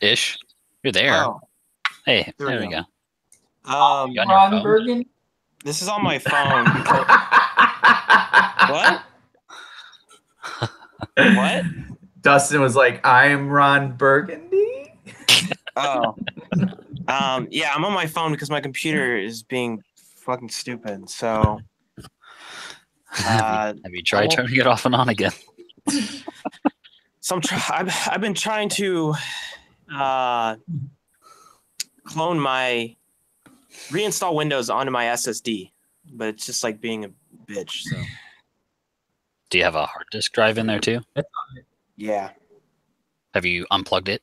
Ish. You're there. Oh, Hey, there we go. You on your Ron phone? Bergen? This is on my phone. What? What? Dustin was like, I'm Ron Burgundy. Oh. Yeah, I'm on my phone because my computer is being fucking stupid. So Have you tried turning it off and on again? So I've been trying to reinstall Windows onto my SSD, but it's just like being a bitch. So. Do you have a hard disk drive in there too? Yeah. Have you unplugged it?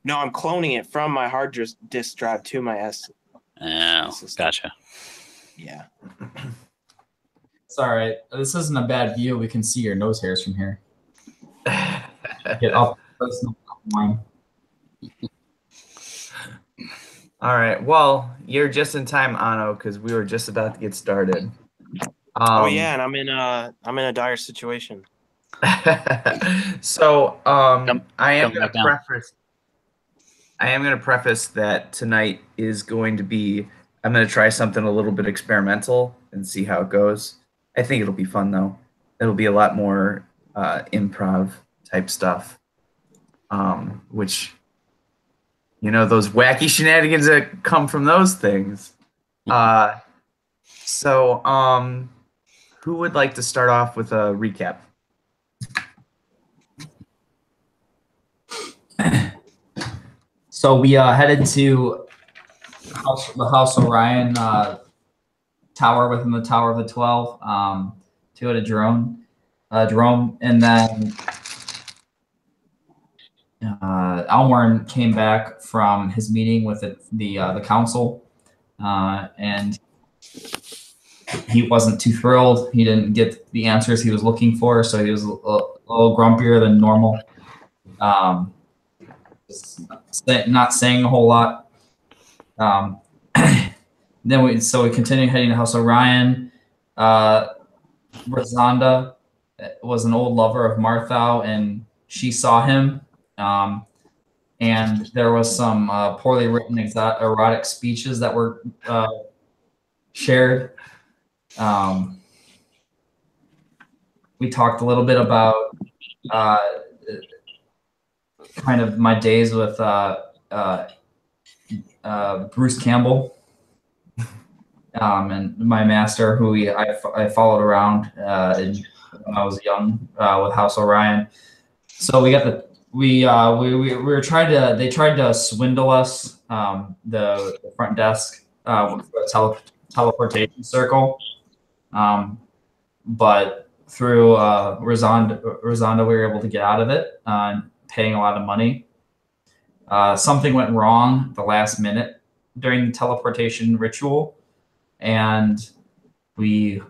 No, I'm cloning it from my hard disk drive to my SSD. Gotcha. Yeah. It's all right. This isn't a bad view. We can see your nose hairs from here. Get up. All right. Well, you're just in time, Anno, because we were just about to get started. Oh yeah, and I'm in a dire situation. So I am going to preface that tonight is going to be. I'm going to try something a little bit experimental and see how it goes. I think it'll be fun though. It'll be a lot more improv type stuff, which, you know, those wacky shenanigans that come from those things. So who would like to start off with a recap? So we headed to the House Orion tower within the Tower of the 12 to a drone, and then Elmorn came back from his meeting with the council, and he wasn't too thrilled. He didn't get the answers he was looking for, so he was a little grumpier than normal. Not saying a whole lot. Then we continued heading to House Orion. Rosanda was an old lover of Marthau, and she saw him. And there was some poorly written erotic speeches that were shared. We talked a little bit about kind of my days with Bruce Campbell, and my master, who I followed around when I was young with House Orion. So we got we were trying to. They tried to swindle us, the front desk, with a teleportation circle, but through Rosanda, we were able to get out of it, paying a lot of money. Something went wrong at the last minute during the teleportation ritual, and we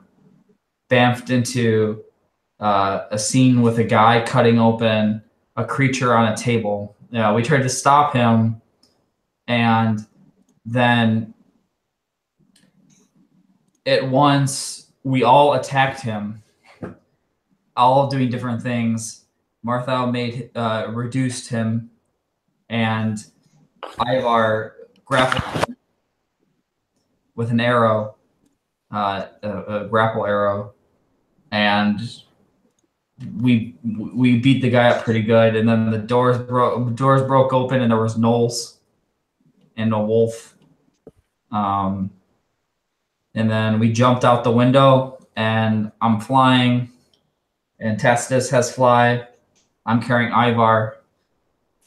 bamfed into a scene with a guy cutting open a creature on a table. We tried to stop him, and then at once we all attacked him, all doing different things. Marthau reduced him, and Ivar grappled him with an arrow, a grapple arrow, and we beat the guy up pretty good. And then the doors broke open, and there was gnolls and a wolf. And then we jumped out the window, and I'm flying, and Tacitus has fly. I'm carrying Ivar,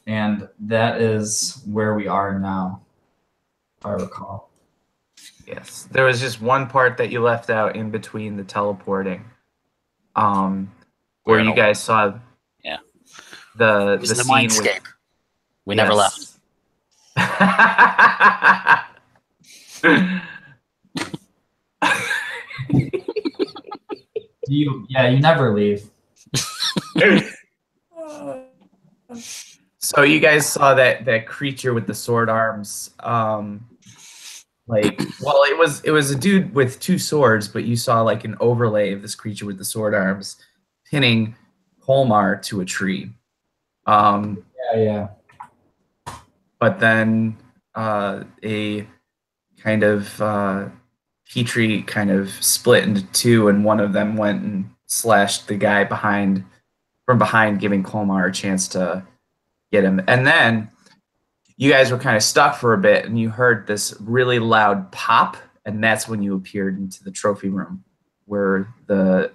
and that is where we are now, if I recall. Yes, there was just one part that you left out in between the teleporting, where you guys saw, the scene mindscape. We never left. You never leave. So you guys saw that creature with the sword arms. It was a dude with two swords, but you saw like an overlay of this creature with the sword arms pinning Holmar to a tree. Yeah. but then a kind of petri kind of split into two, and one of them went and slashed the guy from behind, giving Colmar a chance to get him. And then you guys were kind of stuck for a bit, and you heard this really loud pop, and that's when you appeared into the trophy room where the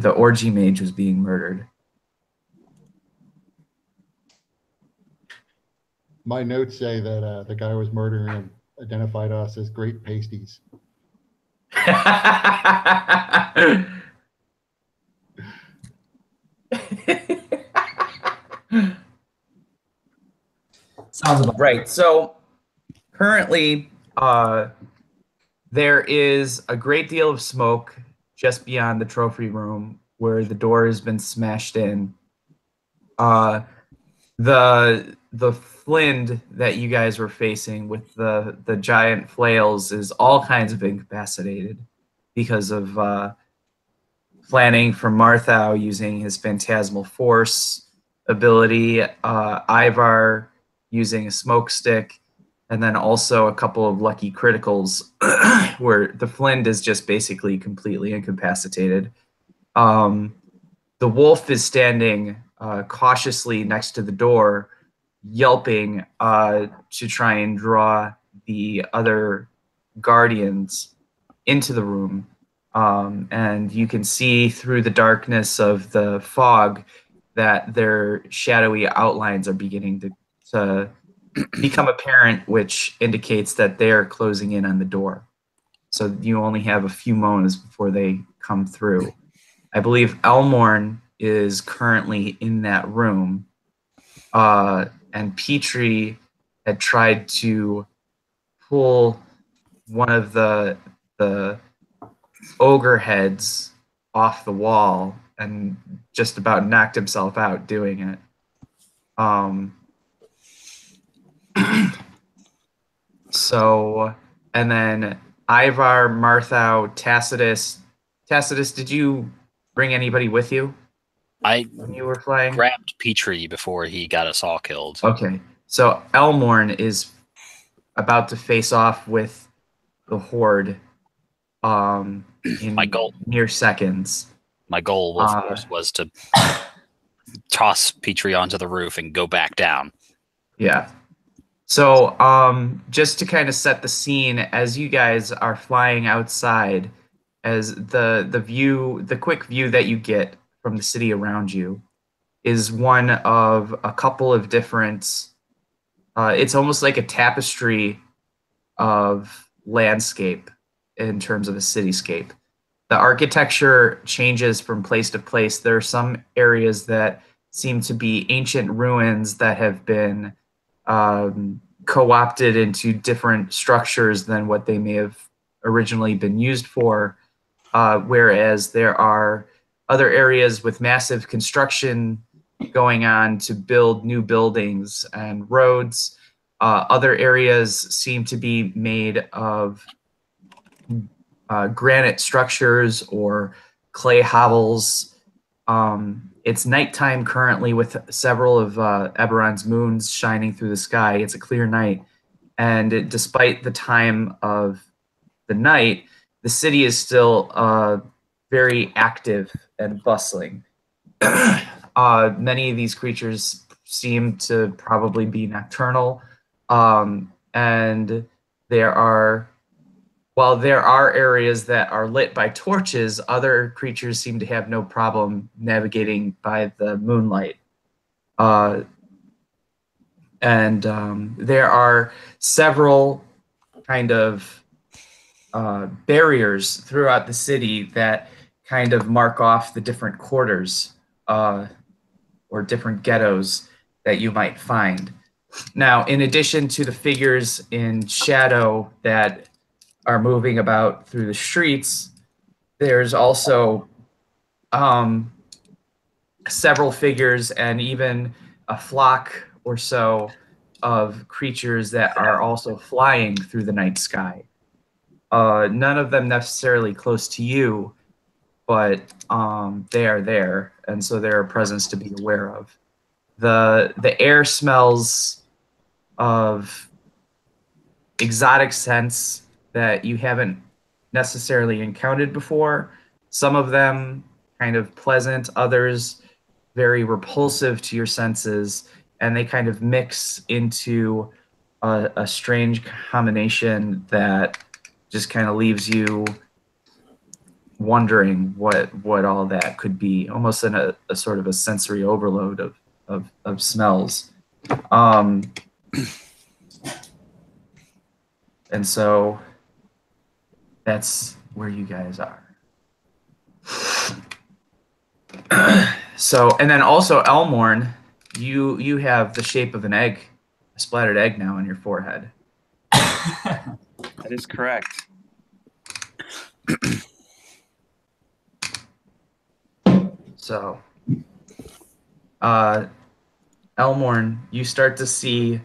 orgy mage, was being murdered. My notes say that the guy who was murdering him identified us as great pasties. Sounds about Right. So currently, there is a great deal of smoke just beyond the trophy room where the door has been smashed in. The flind that you guys were facing with the giant flails is all kinds of incapacitated because of planning from Marthow using his phantasmal force ability, Ivar using a smoke stick, and then also a couple of lucky criticals where the flind is just basically completely incapacitated. The wolf is standing cautiously next to the door, yelping to try and draw the other guardians into the room. And you can see through the darkness of the fog that their shadowy outlines are beginning to become apparent, which indicates that they are closing in on the door. So you only have a few moments before they come through. I believe Elmorn is currently in that room, and Petrie had tried to pull one of the ogre heads off the wall and just about knocked himself out doing it. So, and then Ivar, Marthow, Tacitus. Tacitus, did you bring anybody with you when you were flying? Grabbed Petrie before he got us all killed. Okay, so Elmorn is about to face off with the horde in mere seconds. My goal, of course, was to toss Petrie onto the roof and go back down. Yeah. So just to kind of set the scene, as you guys are flying outside, as the quick view that you get from the city around you is one of a couple of different, it's almost like a tapestry of landscape in terms of a cityscape. The architecture changes from place to place. There are some areas that seem to be ancient ruins that have been co-opted into different structures than what they may have originally been used for, whereas there are other areas with massive construction going on to build new buildings and roads. Other areas seem to be made of granite structures or clay hovels. It's nighttime currently with several of Eberron's moons shining through the sky. It's a clear night. And despite the time of the night, the city is still very active and bustling. Many of these creatures seem to probably be nocturnal. And while there are areas that are lit by torches, other creatures seem to have no problem navigating by the moonlight. There are several kind of barriers throughout the city that kind of mark off the different quarters or different ghettos that you might find. Now, in addition to the figures in shadow that are moving about through the streets, there's also several figures and even a flock or so of creatures that are also flying through the night sky. None of them necessarily close to you, but they are there, and so they're a presence to be aware of. The air smells of exotic scents that you haven't necessarily encountered before. Some of them kind of pleasant, others very repulsive to your senses, and they kind of mix into a strange combination that just kind of leaves you wondering what all that could be, almost in a sort of a sensory overload of smells. And so that's where you guys are. So, and then also Elmorn, you have the shape of an egg, a splattered egg now on your forehead. That is correct. So, Elmorn, you start to see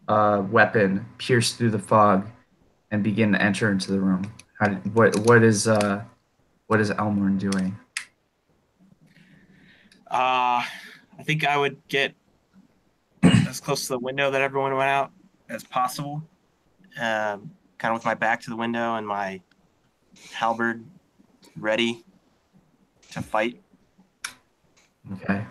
a weapon pierce through the fog and begin to enter into the room. What is Elmorn doing? I think I would get as close to the window that everyone went out as possible. Kind of with my back to the window and my halberd ready to fight. Okay.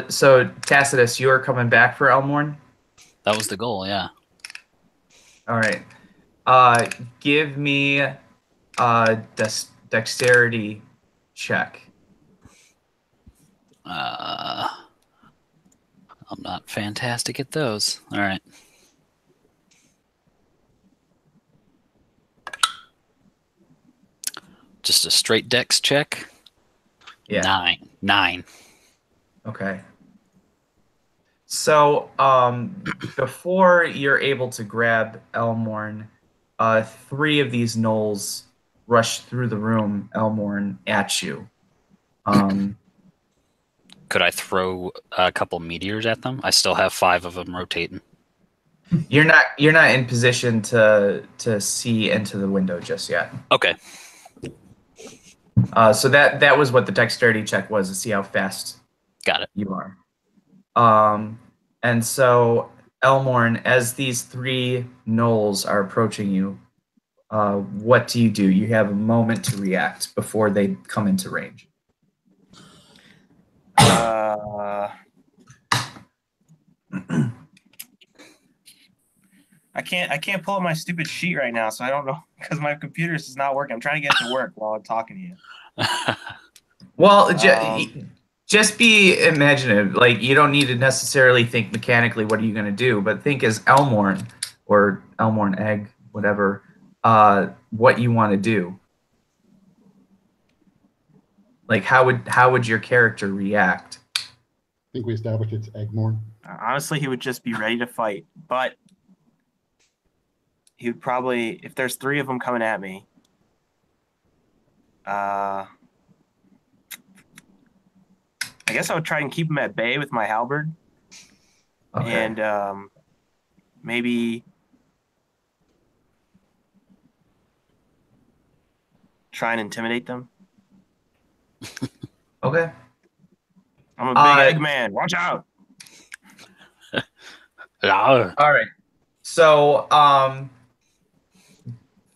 So Tacitus, you are coming back for Elmorn? That was the goal, yeah. All right. Give me a dexterity check. I'm not fantastic at those. All right. Just a straight dex check. Yeah. 9. Okay. So, before you're able to grab Elmorn, 3 of these gnolls rush through the room, Elmorn, at you. Could I throw a couple meteors at them? I still have 5 of them rotating. You're not in position to see into the window just yet. Okay. So that was what the dexterity check was, to see how fast Got it. you are. And so Elmorn, as these 3 gnolls are approaching you, what do? You have a moment to react before they come into range. I can't pull up my stupid sheet right now, so I don't know because my computer is not working. I'm trying to get it to work while I'm talking to you. Well, just be imaginative. Like, you don't need to necessarily think mechanically what are you going to do, but think as Elmorn or Elmorn egg, whatever, what you want to do. Like, how would your character react? I think we established it's Eggmore. Honestly, he would just be ready to fight, but he would probably, if there's 3 of them coming at me, I guess I would try and keep him at bay with my halberd. Okay. And maybe try and intimidate them. Okay. I'm a big egg man. Watch out. Rawr. All right. So,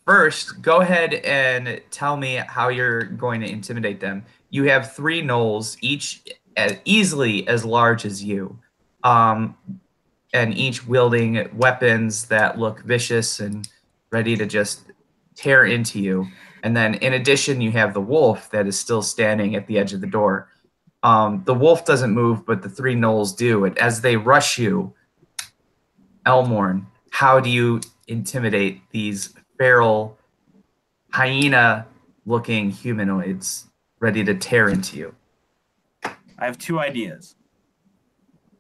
first, go ahead and tell me how you're going to intimidate them. You have 3 gnolls, each easily as large as you, and each wielding weapons that look vicious and ready to just tear into you. And then, in addition, you have the wolf that is still standing at the edge of the door. The wolf doesn't move, but the 3 gnolls do. And as they rush you, Elmorn, how do you intimidate these feral, hyena-looking humanoids ready to tear into you? I have 2 ideas.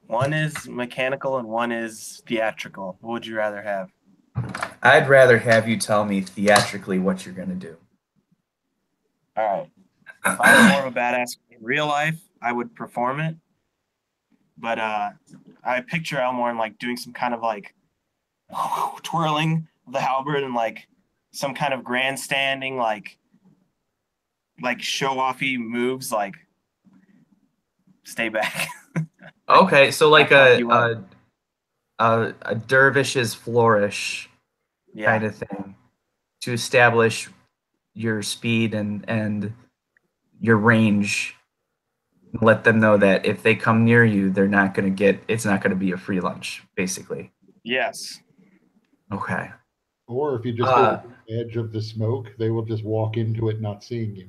One is mechanical and one is theatrical. What would you rather have? I'd rather have you tell me theatrically what you're going to do. All right. If I was more of a badass in real life, I would perform it. But I picture Elmorn like doing some kind of like twirling of the halberd and like some kind of grandstanding like show-offy moves, like stay back. Okay, so like I'll help you a dervish's flourish Yeah. kind of thing to establish your speed and your range. Let them know that if they come near you, they're not going to get. It's not going to be a free lunch, basically. Yes. Okay. Or if you just go to the edge of the smoke, they will just walk into it not seeing you.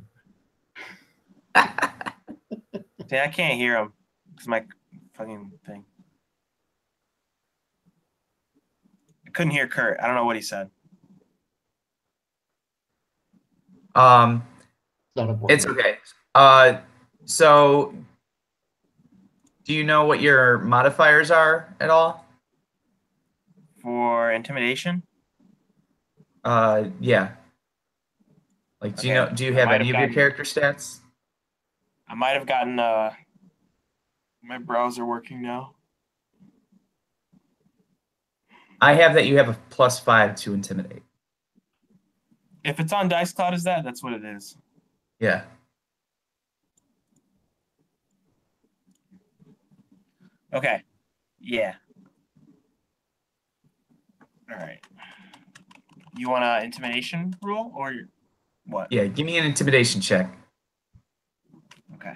See, I can't hear him. It's my fucking thing. I couldn't hear Kurt. I don't know what he said. It's not important. It's okay. So do you know what your modifiers are at all? For intimidation? Yeah. Like, do you Okay. know? Do you I have might any have of your gotten- character stats? I might have gotten my browser working now. I have that you have a +5 to intimidate. If it's on Dice Cloud, that's what it is. Yeah. Okay. Yeah. All right. You want an intimidation roll or what? Yeah. Give me an intimidation check. Okay.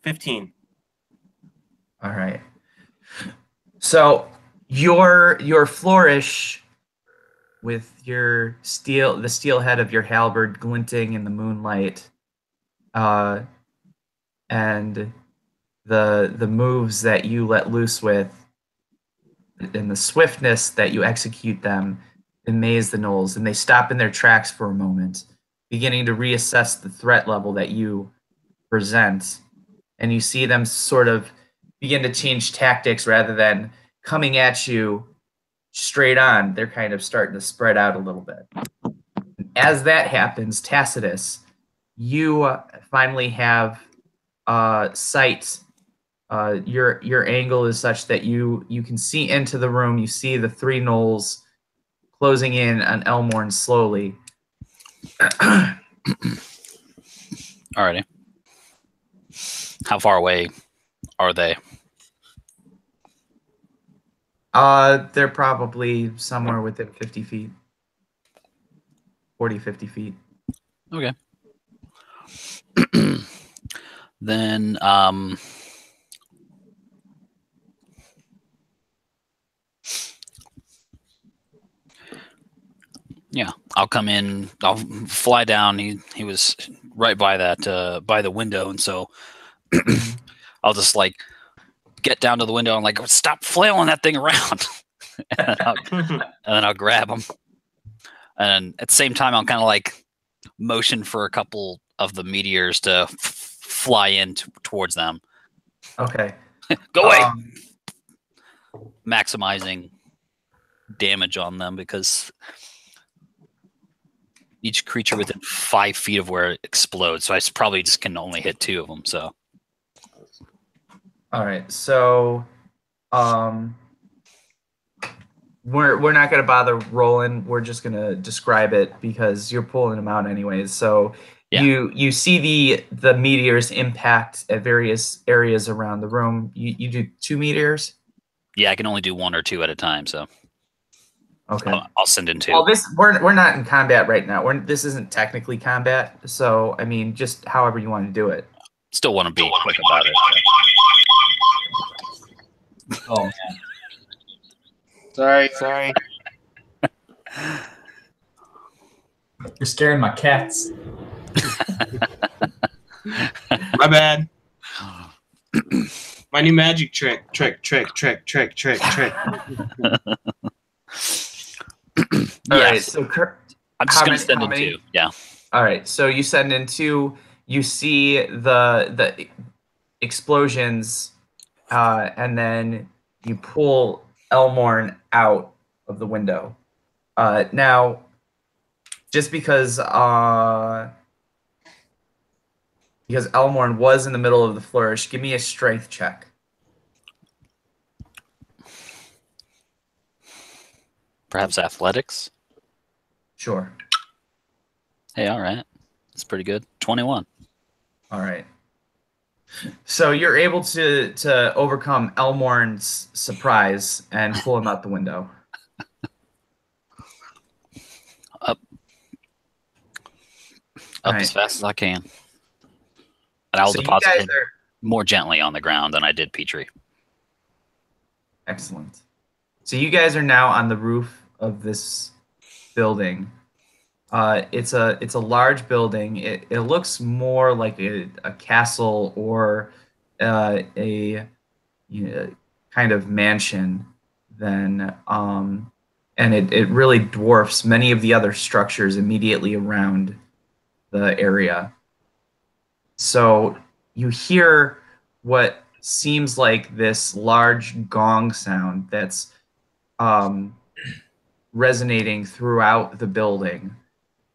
$15. All right. So your flourish with the steel head of your halberd glinting in the moonlight, and the moves that you let loose with, and the swiftness that you execute them, amaze the gnolls, and they stop in their tracks for a moment, beginning to reassess the threat level that you present, and you see them sort of begin to change tactics rather than coming at you straight on. They're kind of starting to spread out a little bit. As that happens, Tacitus, you finally have sight. Your angle is such that you can see into the room. You see the three gnolls closing in on Elmorn slowly. Alrighty. How far away are they? They're probably somewhere within 50 feet. 40, 50 feet. Okay. Then yeah, I'll come in. I'll fly down. He was right by that by the window, and so I'll just like get down to the window and like stop flailing that thing around, and then I'll grab him. And at the same time, I'll kind of like motion for a couple of the meteors to fly in towards them. Okay. Go away. Maximizing damage on them because each creature within 5 feet of where it explodes. So I probably just can only hit 2 of them. So. All right. So, we're not gonna bother rolling. We're just gonna describe it because you're pulling them out anyways. So yeah. you see the meteors impact at various areas around the room. You do 2 meteors. Yeah, I can only do 1 or 2 at a time. So. Okay. I'll send in 2. Well, we're not in combat right now. This isn't technically combat, so I mean, just however you want to do it. Still want to be quick about it. Oh man. Sorry. You're scaring my cats. My bad. My new magic trick. All right, Yes. so I'm just going to send in 2. Yeah. All right, so you send in 2. You see the explosions, and then you pull Elmorn out of the window. Now, just because Elmorn was in the middle of the flourish, give me a strength check. Perhaps athletics? Sure. Hey, all right. That's pretty good. 21. All right. So you're able to overcome Elmorn's surprise and pull him out the window. Up All as right. fast as I can. And I'll So you deposit guys him are more gently on the ground than I did Petrie. excellent. So you guys are now on the roof of this building. It's a large building. It looks more like a castle or a kind of mansion than and it really dwarfs many of the other structures immediately around the area. So you hear what seems like this large gong sound that's resonating throughout the building,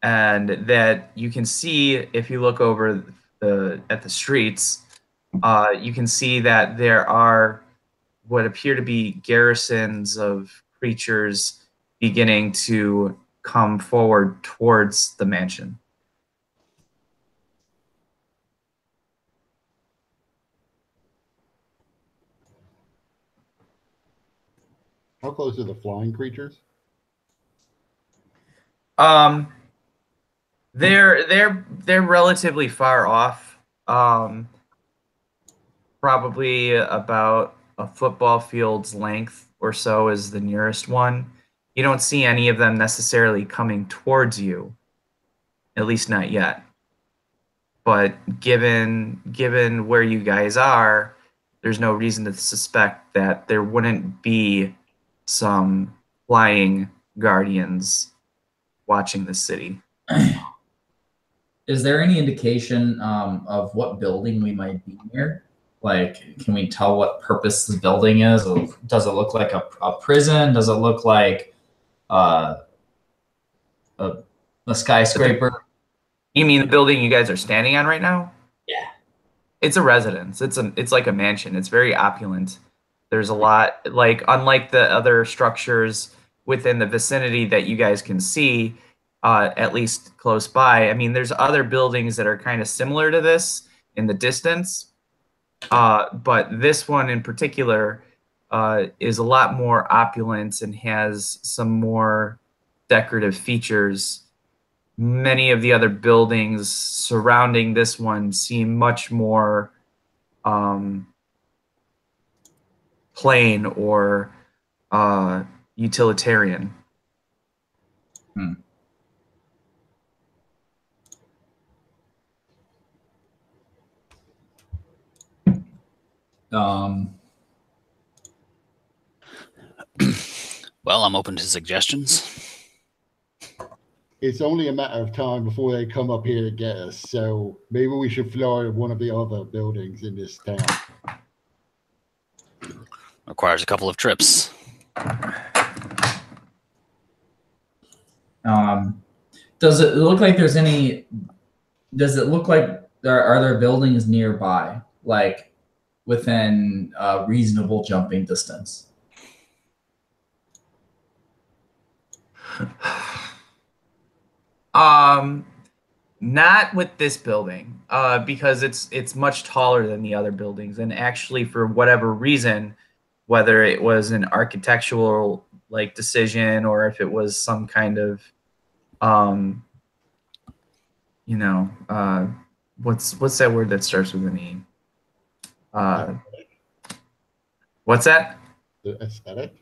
and that you can see if you look over at the streets. You can see that there are what appear to be garrisons of creatures beginning to come forward towards the mansion. How close are the flying creatures? They're relatively far off. Probably about a football field's length or so is the nearest one. You don't see any of them necessarily coming towards you, at least not yet. But given where you guys are, there's no reason to suspect that there wouldn't be some flying guardians watching the city. Is there any indication of what building we might be near? Like, can we tell what purpose the building is? Or does it look like a prison? Does it look like a skyscraper? You mean the building you guys are standing on right now? Yeah. It's a residence. It's like a mansion. It's very opulent. There's a lot, like unlike the other structures within the vicinity that you guys can see, at least close by. I mean, there's other buildings that are kind of similar to this in the distance. But this one in particular is a lot more opulent and has some more decorative features. Many of the other buildings surrounding this one seem much more plain or utilitarian. Well, I'm open to suggestions. It's only a matter of time before they come up here to get us, so maybe we should fly to one of the other buildings in this town. Requires a couple of trips. Does it look like there's any? Does it look like are there buildings nearby, like within a reasonable jumping distance? Not with this building, because it's much taller than the other buildings, and actually, for whatever reason, whether it was an architectural like decision or if it was some kind of, what's that word that starts with an E? What's that? The aesthetic?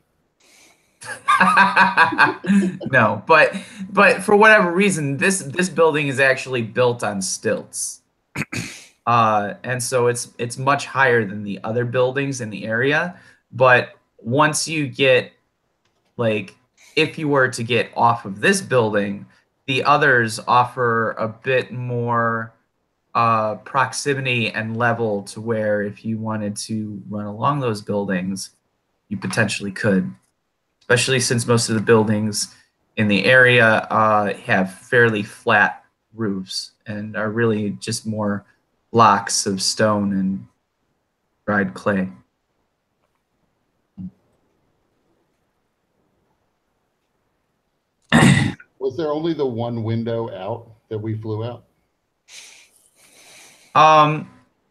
No, but for whatever reason, this building is actually built on stilts, and so it's much higher than the other buildings in the area. But once you get, like, if you were to get off of this building, the others offer a bit more proximity and level to where if you wanted to run along those buildings, you potentially could. Especially since most of the buildings in the area have fairly flat roofs and are really just more blocks of stone and dried clay. Was Was there only the one window out that we flew out?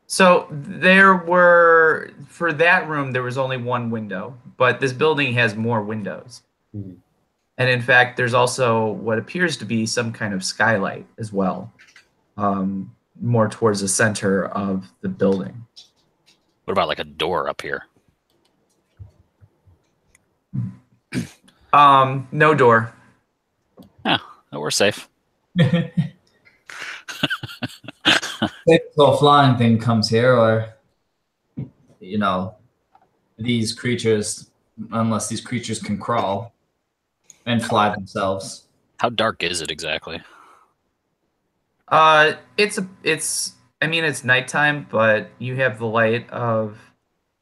So there were, for that room, there was only one window, but this building has more windows. Hmm. And in fact, there's also what appears to be some kind of skylight as well, more towards the center of the building. What about like a door up here? No door. Yeah, we're safe. If the flying thing comes here, or these creatures, unless these creatures can crawl and fly themselves. How dark is it exactly? It's nighttime, but you have the light of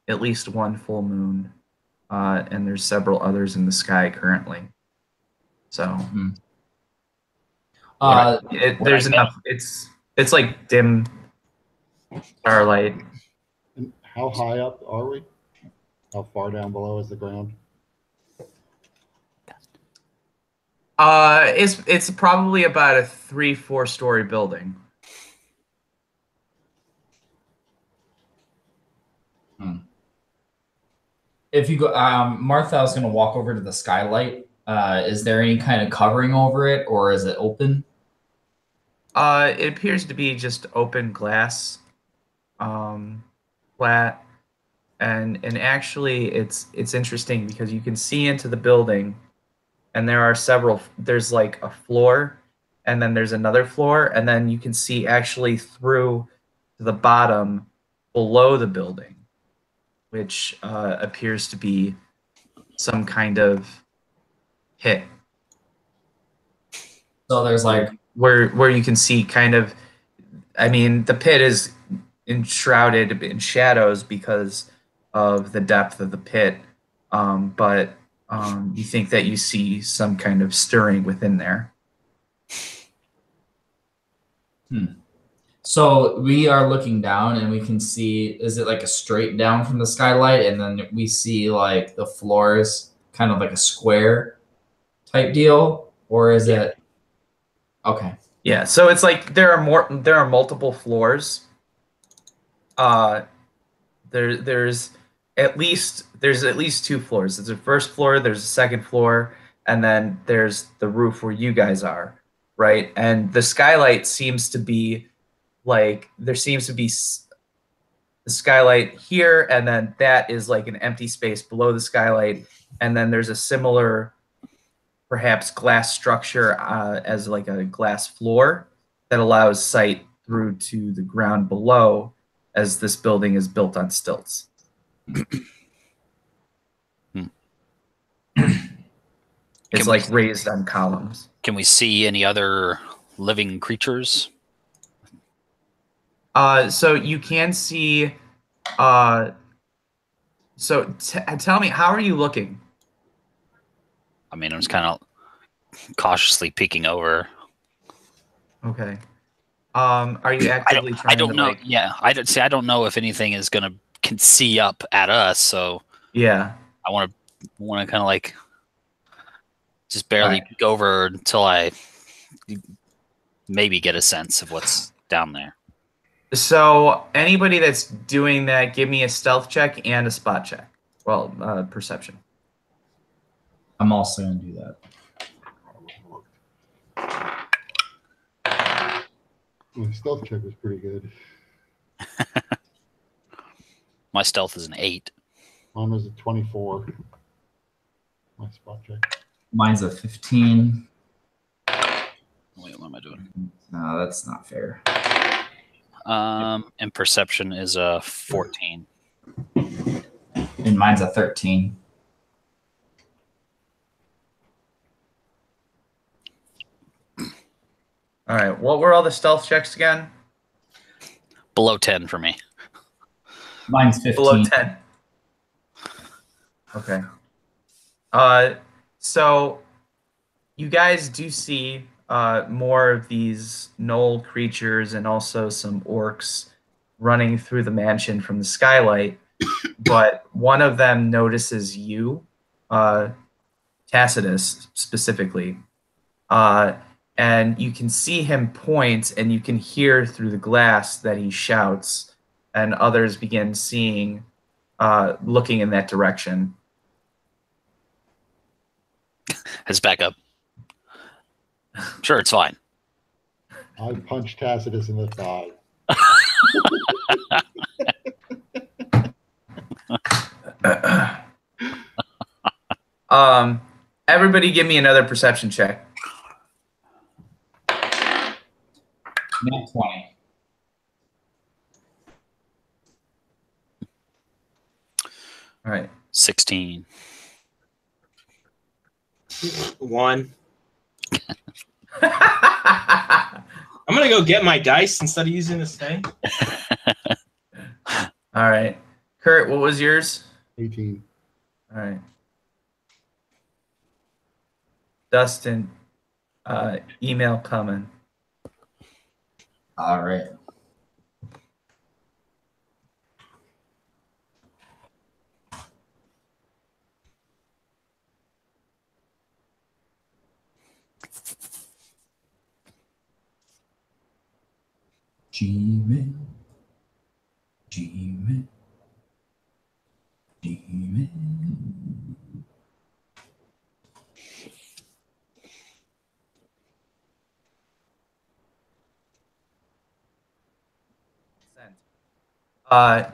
at least one full moon, and there's several others in the sky currently. So there's enough. It's like dim starlight. And how high up are we? How far down below is the ground? It's probably about a 3-4 story building. If you go, Martha's going to walk over to the skylight. Is there any kind of covering over it, or is it open? It appears to be just open glass, flat, and actually it's interesting because you can see into the building, and there's like a floor, and then there's another floor, and then you can see actually through to the bottom below the building, which appears to be some kind of pit. So there's like where you can see kind of, the pit is enshrouded in shadows because of the depth of the pit, but you think that you see some kind of stirring within there. So we are looking down and we can see, is it like a straight down from the skylight, and then we see like the floors kind of like a square type deal, or is it okay? Yeah, so it's like there are multiple floors. There's at least 2 floors. There's a first floor, there's a second floor, and then there's the roof where you guys are, right? And the skylight seems to be like, there seems to be the skylight here, and then that is like an empty space below the skylight, and then there's a similar perhaps glass structure as like a glass floor that allows sight through to the ground below, as this building is built on stilts. It's like raised on columns. Can we see any other living creatures? So you can see. So tell me, how are you looking? I'm just kind of cautiously peeking over. Okay. Are you actively trying? I don't know. Like... Yeah, I don't know if anything is can see up at us. So yeah, I want to kind of like just barely peek over until I maybe get a sense of what's down there. So anybody that's doing that, give me a stealth check and a spot check. Well, perception. I'm also going to do that. My stealth check was pretty good. My stealth is an 8. Mine was a 24. My spot check. Mine's a 15. Wait, what am I doing? No, that's not fair. And perception is a 14. And mine's a 13. All right. What were all the stealth checks again? Below 10 for me. Mine's 15. Below 10. Okay. So you guys do see more of these gnoll creatures and also some orcs running through the mansion from the skylight, but one of them notices you, Tacitus specifically, And you can see him point, and you can hear through the glass that he shouts, and others begin seeing, looking in that direction. Heads back up. Sure, it's fine. I punch Tacitus in the thigh. Everybody give me another perception check. Not 20. All right. 16. 1. I'm gonna go get my dice instead of using this thing. All right. Kurt, what was yours? 18. All right. Dustin, email coming. All right. Gmail.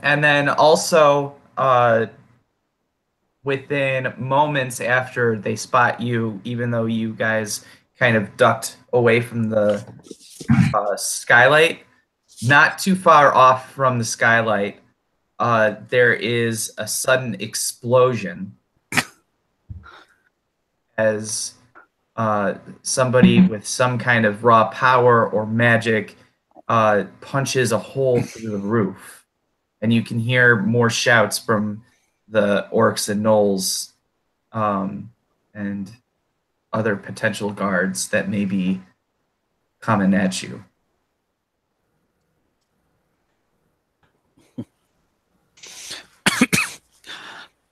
And then also, within moments after they spot you, even though you guys kind of ducked away from the skylight, not too far off from the skylight, there is a sudden explosion as somebody with some kind of raw power or magic punches a hole through the roof. And you can hear more shouts from the orcs and gnolls and other potential guards that may be coming at you.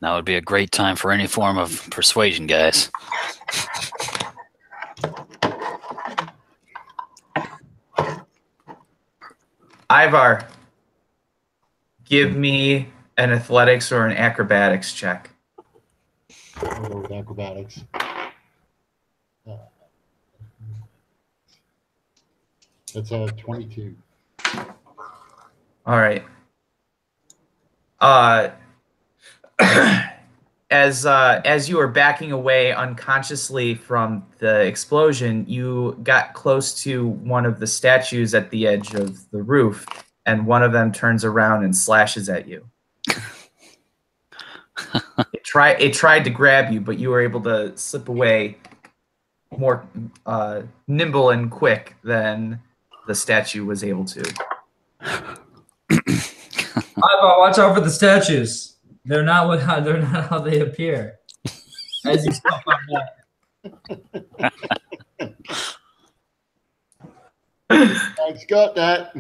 Now would be a great time for any form of persuasion, guys. Ivar, give me an athletics or an acrobatics check. I'll go with acrobatics. That's a 22. All right. As you were backing away unconsciously from the explosion, you got close to one of the statues at the edge of the roof, and one of them turns around and slashes at you. It tried to grab you, but you were able to slip away more nimble and quick than the statue was able to. Ivar, watch out for the statues. They're not how they appear. As you step on that. Thanks, got that.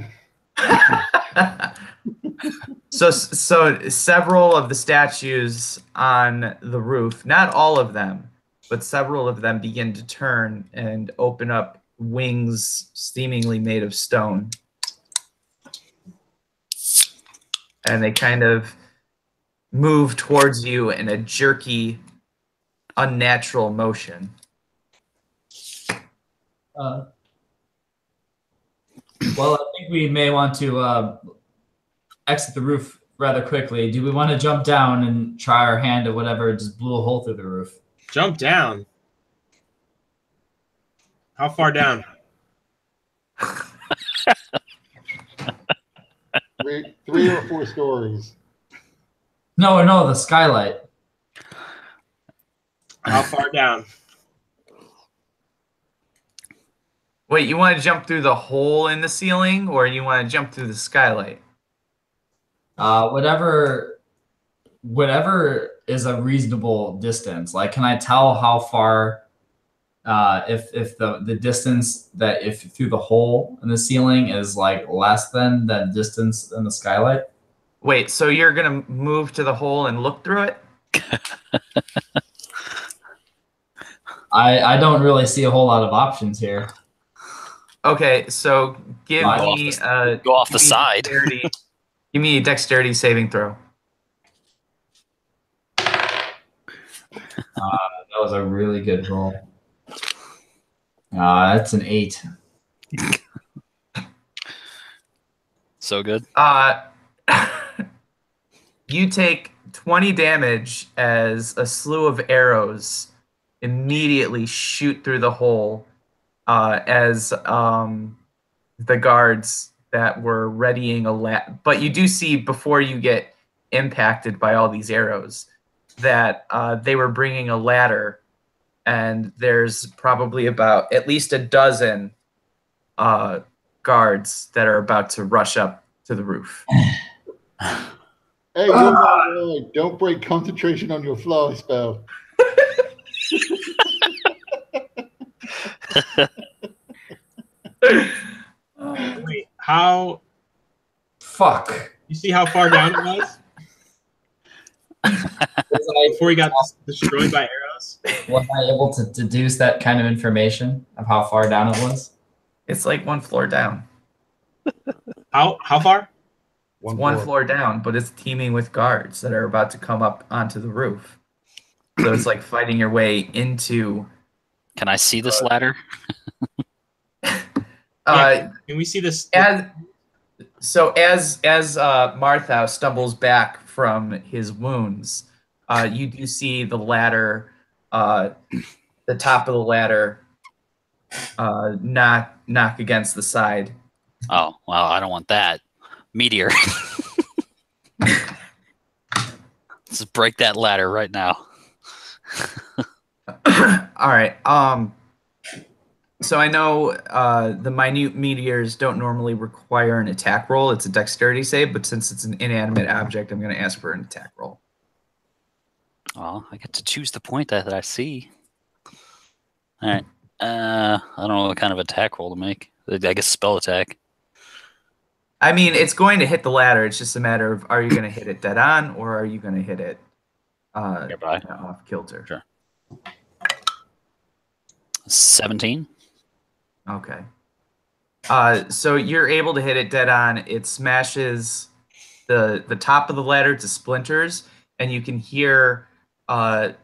So several of the statues on the roof, not all of them, but several of them begin to turn and open up wings seemingly made of stone. And they kind of move towards you in a jerky, unnatural motion. Well, I think we may want to exit the roof rather quickly. Do we want to jump down and try our hand at whatever just blew a hole through the roof? Jump down. How far down? Three or 4 stories. No, the skylight. How far down? Wait, you want to jump through the hole in the ceiling, or you want to jump through the skylight? Whatever is a reasonable distance. Like, can I tell how far? If the distance that if through the hole in the ceiling is like less than that distance in the skylight? Wait, so you're gonna move to the hole and look through it? I don't really see a whole lot of options here. Okay, so give Go me go off the side. Give me a dexterity saving throw. That was a really good roll. That's an 8. So good. You take 20 damage as a slew of arrows immediately shoot through the hole as the guards that were readying a ladder. But you do see before you get impacted by all these arrows that they were bringing a ladder, and there's probably about at least a dozen guards that are about to rush up to the roof. Hey, don't break concentration on your fly spell. Wait, how? Fuck. You see how far down it was before he got destroyed by arrows? Was I able to deduce that kind of information of how far down it was? It's like one floor down. How far? One floor down, but it's teeming with guards that are about to come up onto the roof. So it's like fighting your way into. Can I see this ladder? Can we see this? As Martha stumbles back from his wounds, you do see the ladder, the top of the ladder, knock against the side. Oh, well, I don't want that. Meteor. Let's break that ladder right now. All right. So I know the minute meteors don't normally require an attack roll. It's a dexterity save, but since it's an inanimate object, I'm going to ask for an attack roll. Oh, I get to choose the point that I see. All right. I don't know what kind of attack roll to make. I guess spell attack. I mean, it's going to hit the ladder. It's just a matter of, are you going to hit it dead on, or are you going to hit it off kilter? Sure. 17. Okay. So you're able to hit it dead on. It smashes the top of the ladder to splinters, and you can hear, a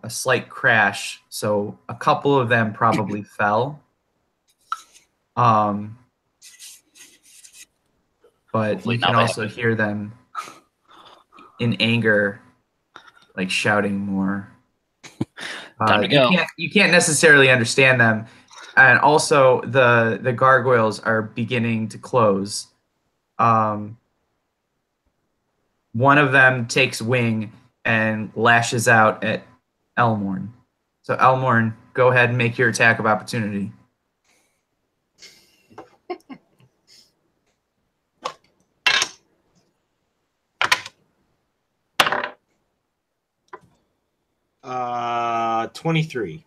slight crash. So a couple of them probably fell. But you can also hear them in anger, like shouting more. Time to go. You can't necessarily understand them. And also the gargoyles are beginning to close. One of them takes wing and lashes out at Elmorn. So Elmorn, go ahead and make your attack of opportunity. Uh, 23.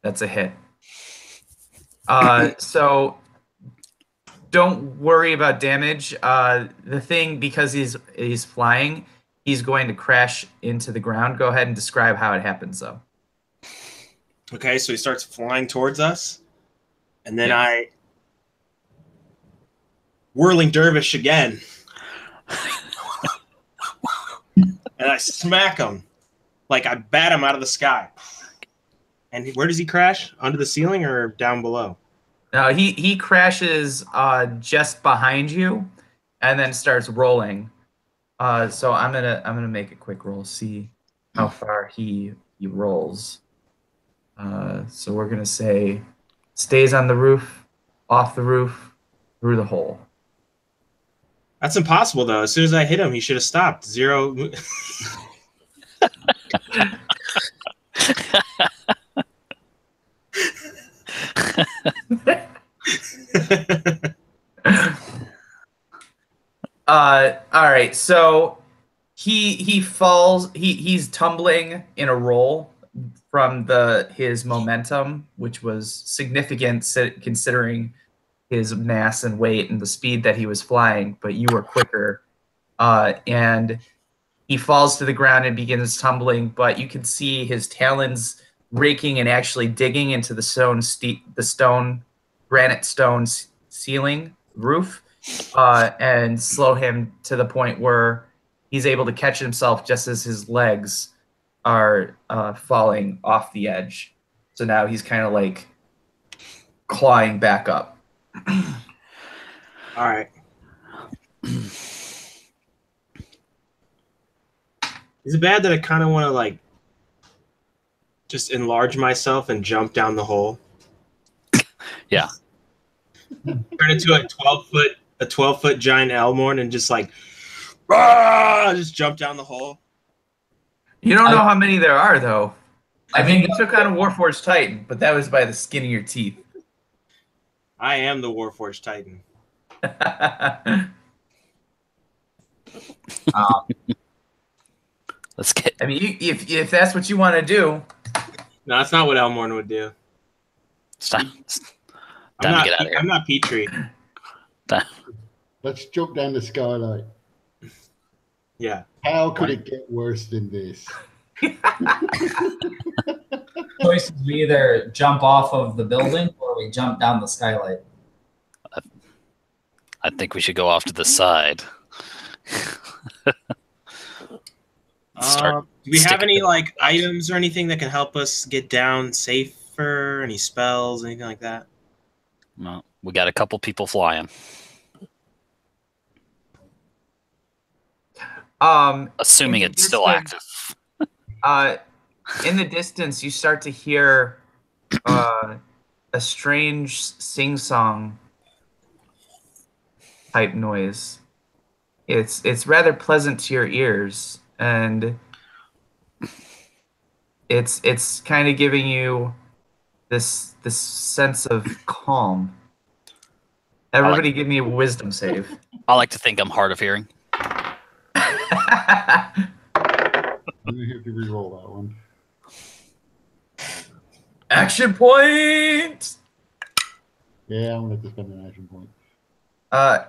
That's a hit. So don't worry about damage. The thing, because he's flying, he's going to crash into the ground. Go ahead and describe how it happens, though. Okay, so he starts flying towards us, and then I whirling dervish again, and I smack him. Like I bat him out of the sky. And where does he crash? Under the ceiling or down below? No, he crashes just behind you, and then starts rolling. So I'm gonna make a quick roll, see how far he rolls. So we're gonna say stays on the roof, off the roof, through the hole. That's impossible though. As soon as I hit him, he should have stopped. 0. All right, so he falls. He's tumbling in a roll from his momentum, which was significant considering his mass and weight and the speed that he was flying. But you were quicker, and he falls to the ground and begins tumbling, but you can see his talons raking and actually digging into the granite stone ceiling roof, and slow him to the point where he's able to catch himself just as his legs are falling off the edge. So now he's kind of like clawing back up. All right. Is it bad that I kind of want to like just enlarge myself and jump down the hole? Yeah. Turn into a 12-foot giant Elmorn and just like just jump down the hole. You don't know how many there are, though. I think you took on a Warforged Titan, but that was by the skin of your teeth. I am the Warforged Titan. Let's get. I mean, if that's what you want to do. No, that's not what Elmorn would do. It's time to I'm get out of here. I'm not Petrie. Let's jump down the skylight. Yeah. How could it get worse than this? choice is we either jump off of the building or we jump down the skylight. I think we should go off to the side. Do we have any like items or anything that can help us get down safer? Any spells, anything like that? No, we got a couple people flying. Assuming it's still active. In the distance, you start to hear a strange sing-song type noise. It's rather pleasant to your ears, and it's kind of giving you this sense of calm. Everybody, give me a wisdom save. I like to think I'm hard of hearing. I'm gonna have to re-roll that one. Action point. Yeah, I'm gonna have to spend an action point.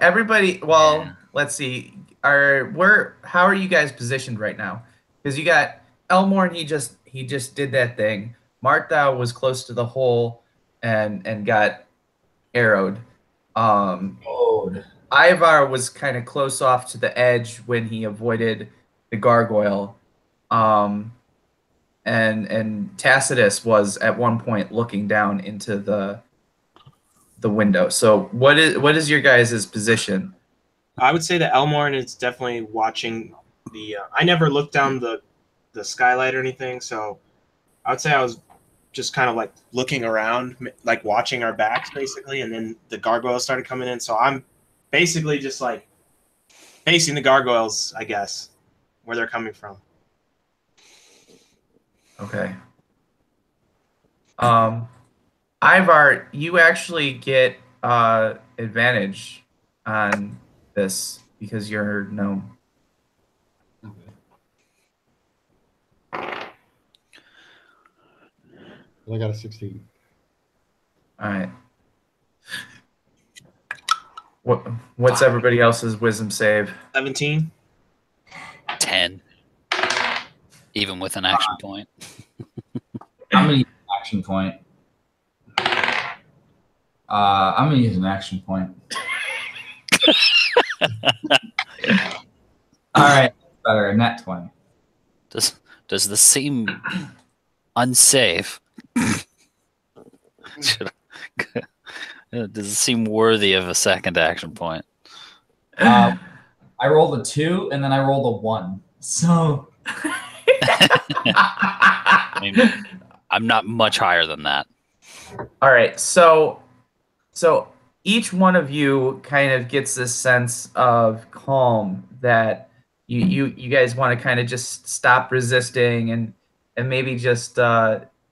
Everybody. Well, let's see. How are you guys positioned right now? Because you got Elmorn. He just did that thing. Martha was close to the hole and got arrowed. Ivar was kind of close off to the edge when he avoided the gargoyle. And Tacitus was at one point looking down into the window. So what is your guys' position? I would say that Elmorn is definitely watching the. I never looked down the skylight or anything, so I would say I was just kind of like looking around, like watching our backs basically, and then the gargoyles started coming in. So I'm basically just like facing the gargoyles, I guess, where they're coming from. Okay. Ivar, you actually get advantage on this because you're gnome. Okay. I got a 16. All right. What's everybody else's wisdom save? 17. 10. Even with an action point. I'm gonna use an action point. I'm gonna use an action point. All right, better. Net 20. Does this seem unsafe? Does it seem worthy of a second action point? I rolled a 2 and then I rolled a 1. So I mean, I'm not much higher than that. All right, so each one of you kind of gets this sense of calm that you guys want to kind of just stop resisting and maybe just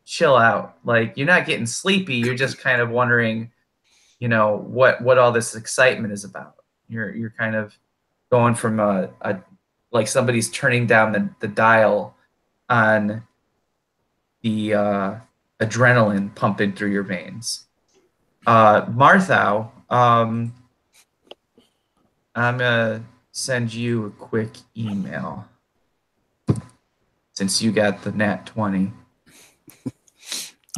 chill out. Like, you're not getting sleepy, you're just kind of wondering, what all this excitement is about. You're kind of going from a like somebody's turning down the dial on the adrenaline pumping through your veins. Martha, I'm gonna send you a quick email. since you got the nat 20.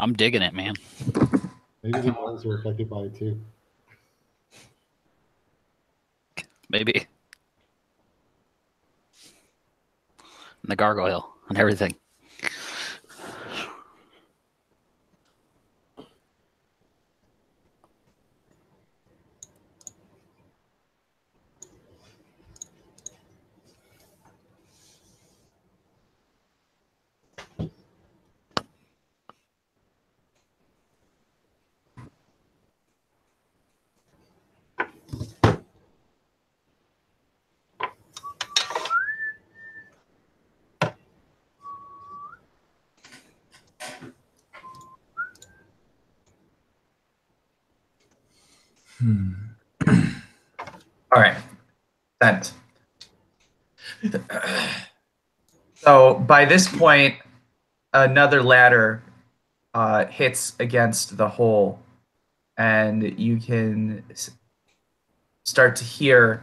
I'm digging it, man. Maybe the gnolls are affected by it too. Maybe. And the gargoyle and everything. All right. Sent. So by this point, another ladder hits against the hole, and you can start to hear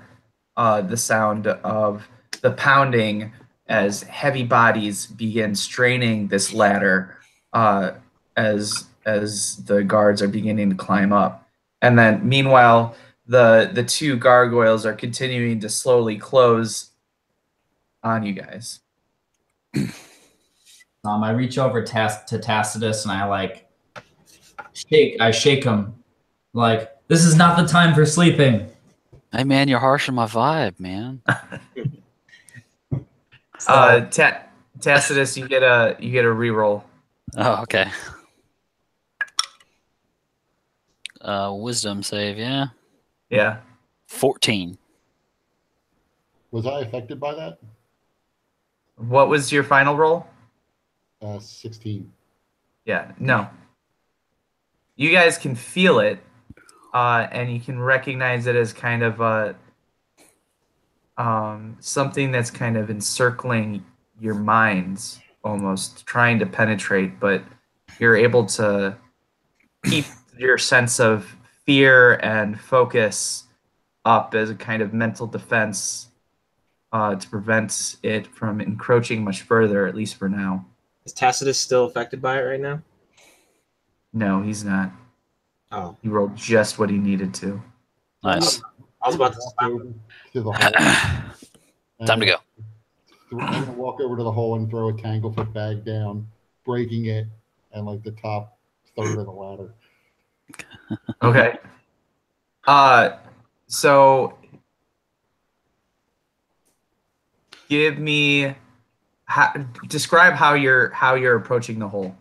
the sound of the pounding as heavy bodies begin straining this ladder as the guards are beginning to climb up. And then meanwhile, the two gargoyles are continuing to slowly close on you guys. I reach over to Tacitus and I shake him. Like, this is not the time for sleeping. Hey, man, you're harshing my vibe, man. Tacitus, you get a reroll. Oh, okay. Wisdom save, yeah. Yeah. 14. Was I affected by that? What was your final roll? 16. Yeah, no. You guys can feel it, and you can recognize it as kind of something that's kind of encircling your minds, almost trying to penetrate, but you're able to keep your sense of fear and focus up as a kind of mental defense to prevent it from encroaching much further, at least for now. Is Tacitus still affected by it right now? No, he's not. Oh. He rolled just what he needed to. Nice. I was about to walk slap over to the hole. Time to go. I'm going to walk over to the hole and throw a tanglefoot bag down, breaking it and like the top third of the ladder. Okay. So give me describe how you're approaching the hole.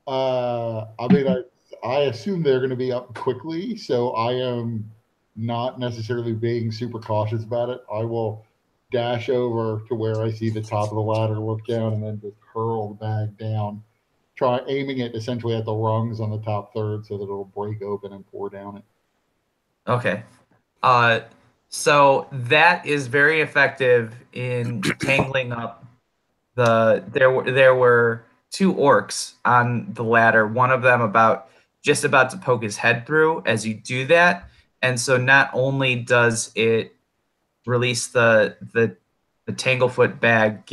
I mean, I assume they're going to be up quickly, so I am not necessarily being super cautious about it. I will dash over to where I see the top of the ladder, look down, and then just hurl the bag down, aiming it essentially at the rungs on the top third so that it'll break open and pour down it. Okay. So that is very effective in tangling up there were two orcs on the ladder, one of them just about to poke his head through as you do that. And so not only does it release the tanglefoot bag,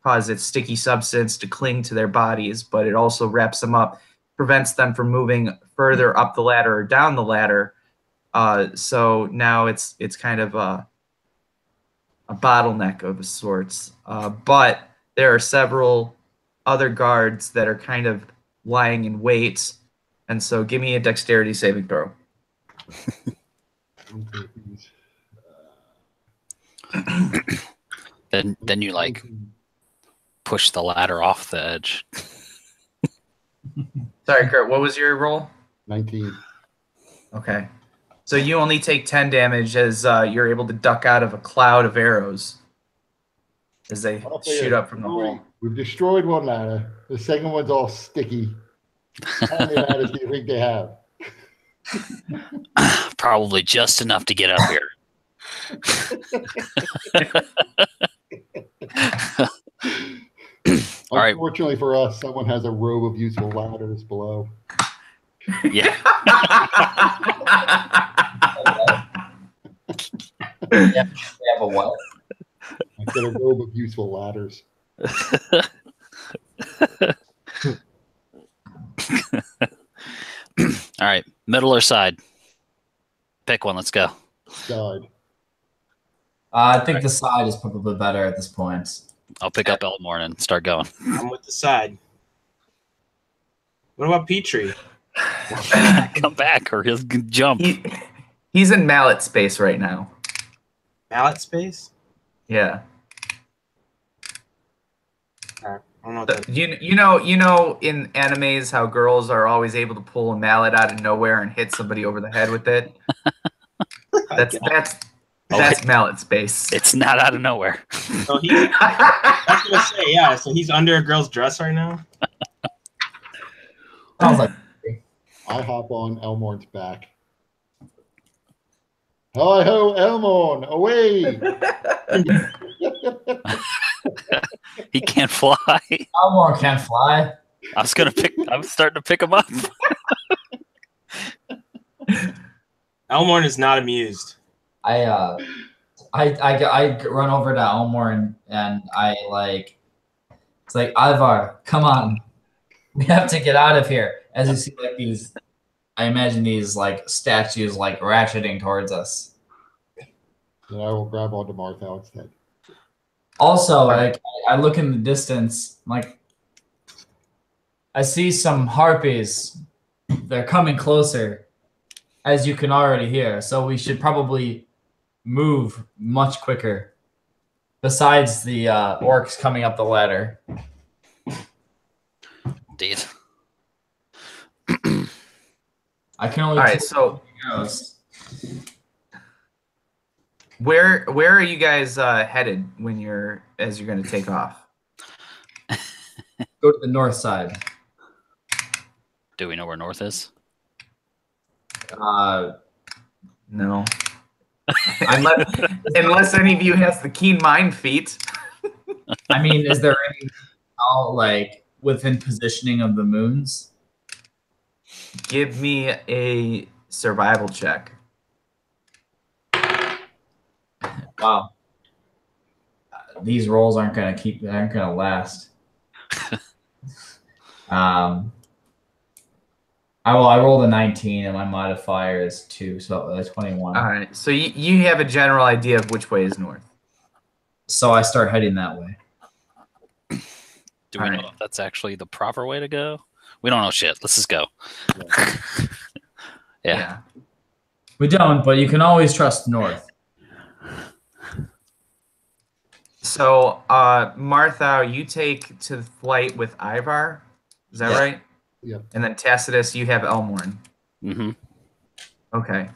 cause its sticky substance to cling to their bodies, but it also wraps them up, prevents them from moving further up the ladder or down the ladder. So now it's kind of a bottleneck of sorts. But there are several other guards that are kind of lying in wait. And so give me a dexterity saving throw. Then you like push the ladder off the edge. Sorry, Kurt, what was your roll? 19. Okay. So you only take 10 damage as you're able to duck out of a cloud of arrows as they shoot up from the hole. We've destroyed one ladder. The second one's all sticky. How many ladders do you think they have? Probably just enough to get up here. All right. Unfortunately for us, someone has a row of useful ladders below. Yeah. They have a what? I said a robe of useful ladders. All right, middle or side? Pick one. Let's go. Side. I think the side is probably better at this point. I'll pick up Elmorn and start going. I'm with the side. What about Petrie? Come back or he'll jump. He's in mallet space right now. Mallet space? Yeah. I don't know what that You know in animes how girls are always able to pull a mallet out of nowhere and hit somebody over the head with it. That's mallet space. It's not out of nowhere. So I was gonna say, yeah. So he's under a girl's dress right now. Sounds like I hop on Elmorn's back. Hi ho, Elmorn, away! He can't fly. Elmore can't fly. I'm starting to pick him up. Elmorn is not amused. I run over to Elmore and I like, it's like, Ivar, come on, we have to get out of here. As you see, like these, I imagine these like statues like ratcheting towards us. Then I will grab onto Martha instead. Also, like I look in the distance, like I see some harpies. They're coming closer, as you can already hear. So we should probably move much quicker. Besides the orcs coming up the ladder. Indeed. I can only. All right, so where are you guys headed as you're going to take off? Go to the north side. Do we know where north is? No. Unless any of you has the keen mind feat. I mean, is there any like within positioning of the moons? Give me a survival check. Wow. These rolls aren't gonna last. I rolled a 19 and my modifier is 2, so 21. All right, so you have a general idea of which way is north. So I start heading that way. Do we know if that's actually the proper way to go? We don't know shit. Let's just go. Yeah. We don't, but you can always trust north. So, Martha, you take to flight with Ivar. Is that right? Yeah. And then Tacitus, you have Elmorn. Mm-hmm. Okay.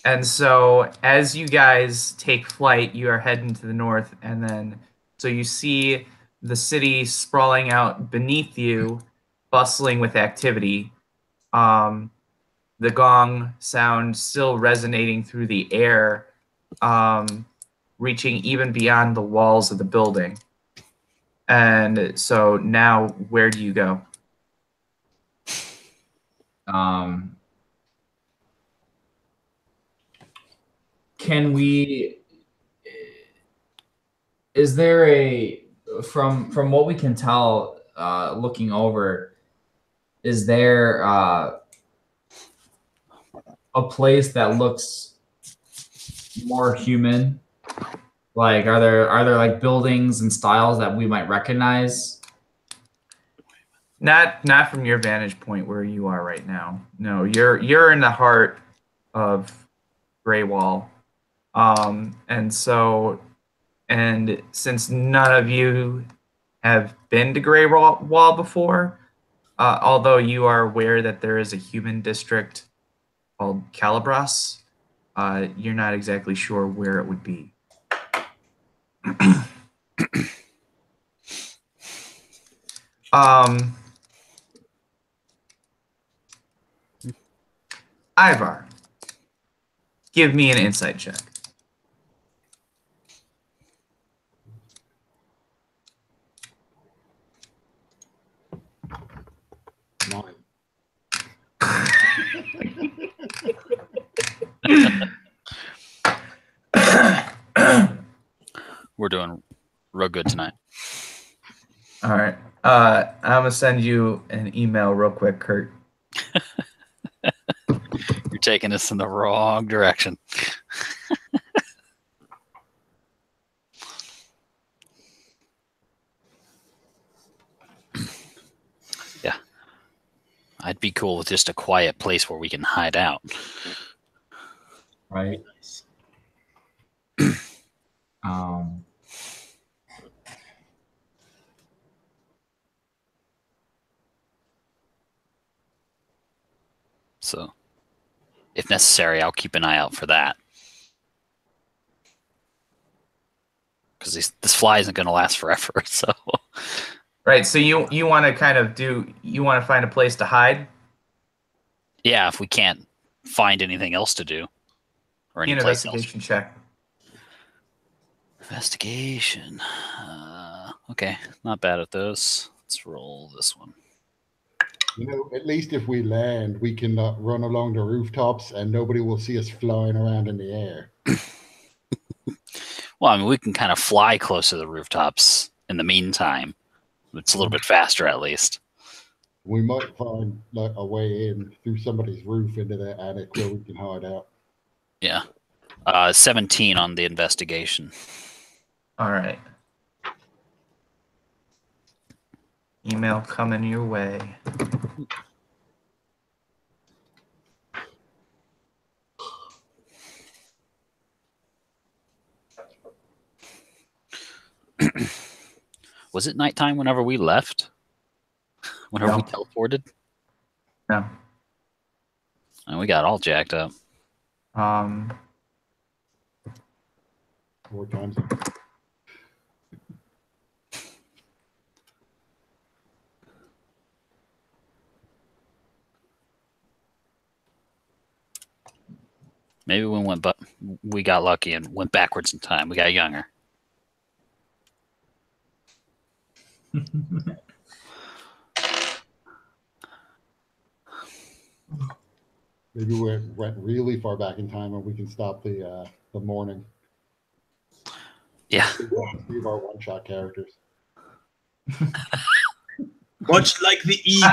And so as you guys take flight, you are heading to the north, and then so you see the city sprawling out beneath you, bustling with activity. The gong sound still resonating through the air, reaching even beyond the walls of the building. And so now, where do you go? Can we? Is there from what we can tell, looking over, is there a place that looks more human? Like, are there like buildings and styles that we might recognize? Not from your vantage point where you are right now. No, you're in the heart of Greywall, and since none of you have been to Greywall before, although you are aware that there is a human district called Calabras, you're not exactly sure where it would be. Ivar, give me an insight check. Nine. We're doing real good tonight. All right. I'm gonna send you an email real quick, Kurt. You're taking us in the wrong direction. Yeah. I'd be cool with just a quiet place where we can hide out. Right. Um, So, if necessary, I'll keep an eye out for that. Because this fly isn't going to last forever. So, Right. So you want to kind of you want to find a place to hide? yeah, if we can't find anything else to do, or any place else. Investigation check. Investigation. Okay, not bad at those. Let's roll this one. You know, at least if we land, we can run along the rooftops and nobody will see us flying around in the air. Well, I mean, we can kind of fly close to the rooftops in the meantime. It's a little bit faster, at least. We might find like a way in through somebody's roof into the attic where we can hide out. Yeah. 17 on the investigation. All right. Email coming your way. Was it nighttime whenever we left? Whenever we teleported? No. And we got all jacked up. 4 times. Maybe we got lucky and went backwards in time. We got younger. Maybe we went really far back in time and we can stop the morning. Yeah. Leave our one-shot characters. Much like the eagle.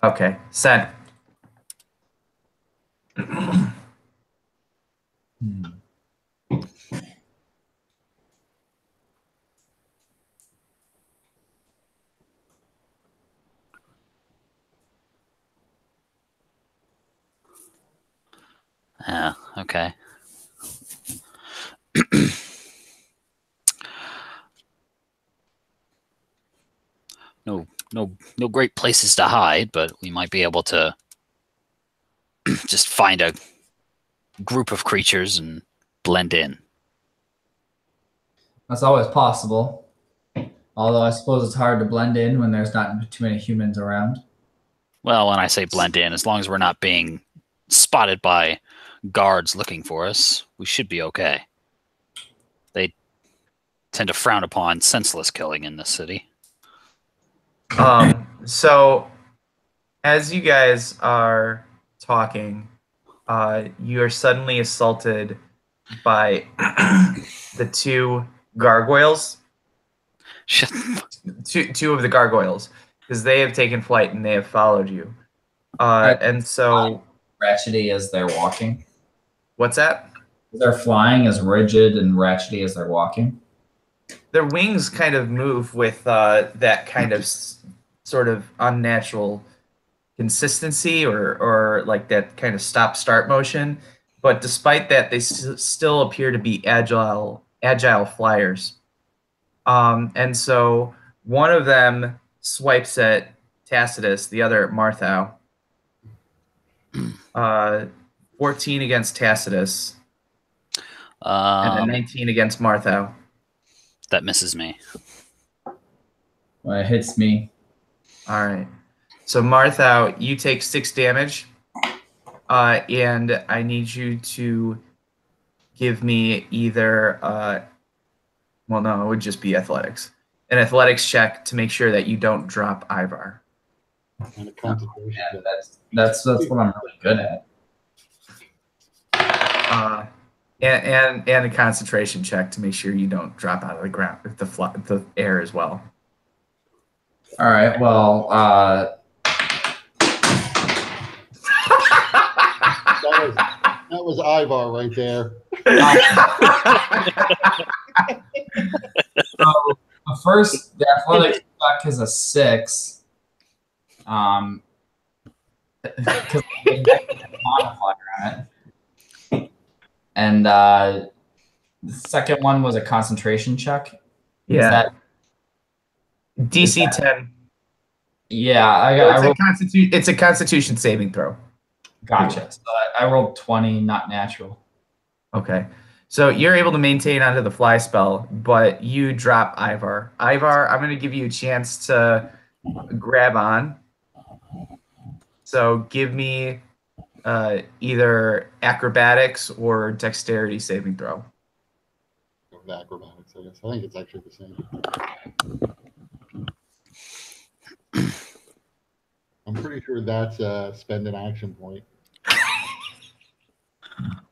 Okay. Sent. Yeah, okay. No great places to hide, but we might be able to just find a group of creatures and blend in. That's always possible. Although I suppose it's hard to blend in when there's not too many humans around. Well, when I say blend in, as long as we're not being spotted by guards looking for us, we should be okay. They tend to frown upon senseless killing in this city. So as you guys are talking, you are suddenly assaulted by the 2 gargoyles. Two of the gargoyles, because they have taken flight and they have followed you. And so, Ratchety as they're walking. What's that? They're flying as rigid and ratchety as they're walking. Their wings kind of move with that kind of sort of unnatural consistency, or like that kind of stop-start motion. But despite that, they still appear to be agile flyers. And so one of them swipes at Tacitus, the other at Martha. 14 against Tacitus, and a 19 against Martha. That misses me. Well, it hits me. All right. So Martha, you take 6 damage, and I need you to give me either. Well, no, it would just be athletics. An athletics check to make sure that you don't drop Ivar. And a concentration. Yeah, that's what I'm really good at. And a concentration check to make sure you don't drop out of the ground, the air as well. All right. Well, that was Ivar right there. so first, the athletics check is a 6. Because modifier on it. And the second one was a concentration check. Yeah. DC 10. Yeah, it's a Constitution saving throw. Gotcha. So I rolled 20, not natural. Okay. So you're able to maintain onto the fly spell, but you drop Ivar. Ivar, I'm going to give you a chance to grab on. So give me either acrobatics or dexterity saving throw. Acrobatics, I guess. I think it's actually the same. I'm pretty sure that's spend an action point.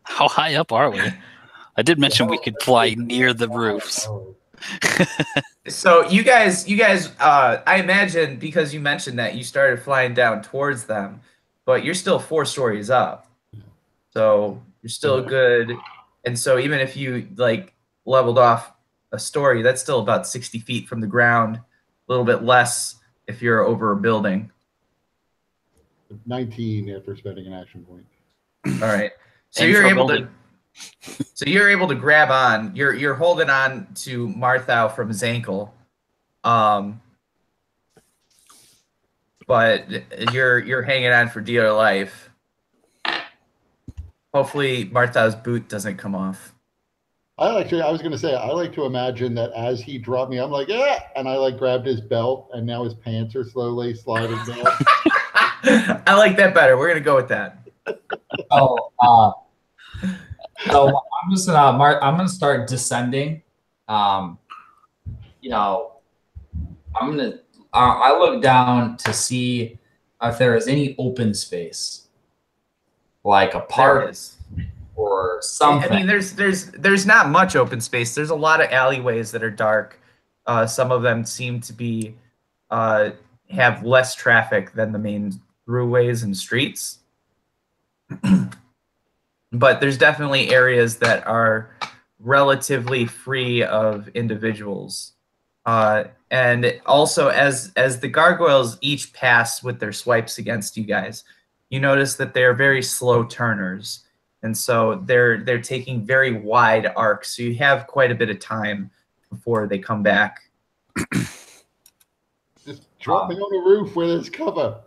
How high up are we? I did mention we could fly near the roofs. So you guys, I imagine because you mentioned that you started flying down towards them, but you're still 4 stories up. So you're still good. And so even if you like leveled off a story, that's still about 60 feet from the ground, a little bit less if you're over a building. 19 after spending an action point. All right. So you're able to grab on. You're holding on to Martha from his ankle. But you're hanging on for dear life. Hopefully Martha's boot doesn't come off. I was going to say, I like to imagine that as he dropped me, I'm like, yeah, and I like grabbed his belt, and now his pants are slowly sliding down. I like that better. We're going to go with that. So I'm just gonna I'm gonna start descending. I look down to see if there is any open space, like a park or something. I mean, there's not much open space. There's a lot of alleyways that are dark. Some of them seem to be have less traffic than the main throughways and streets. But there's definitely areas that are relatively free of individuals. And also, as the gargoyles each pass with their swipes against you guys, you notice that they're very slow turners. And so they're taking very wide arcs. So you have quite a bit of time before they come back. Just drop me on the roof where there's cover.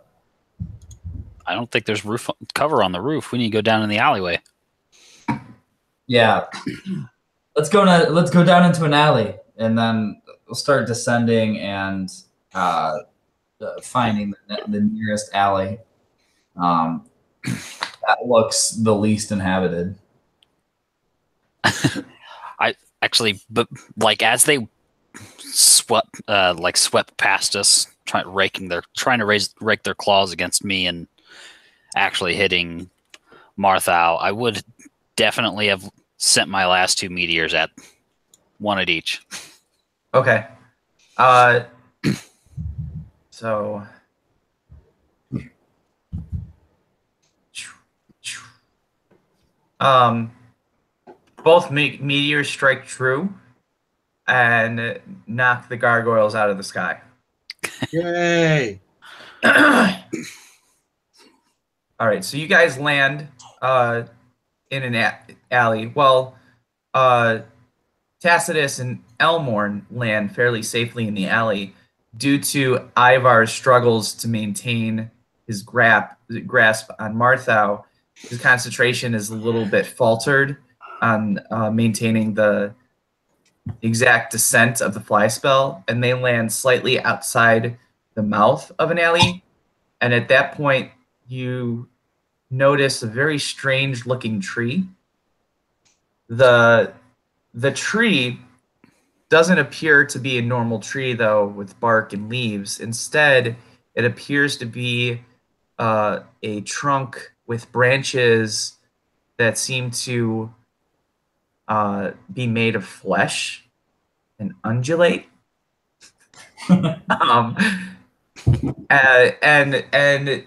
I don't think there's cover on the roof. We need to go down in the alleyway. Yeah, let's go down into an alley, and then we'll start descending and finding the nearest alley that looks the least inhabited. I actually, but like as they swept past us, trying to rake their claws against me and actually hitting Martha, I would definitely have sent my last 2 meteors at one at each. Okay. So both meteors strike true and knock the gargoyles out of the sky. Yay! All right, so you guys land in an alley. Well, Tacitus and Elmorn land fairly safely in the alley due to Ivar's struggles to maintain his grasp on Martha. His concentration is a little bit faltered on maintaining the exact descent of the fly spell, and they land slightly outside the mouth of an alley. And at that point, you notice a very strange looking tree. The tree doesn't appear to be a normal tree, though, with bark and leaves. Instead, it appears to be a trunk with branches that seem to be made of flesh and undulate. um, and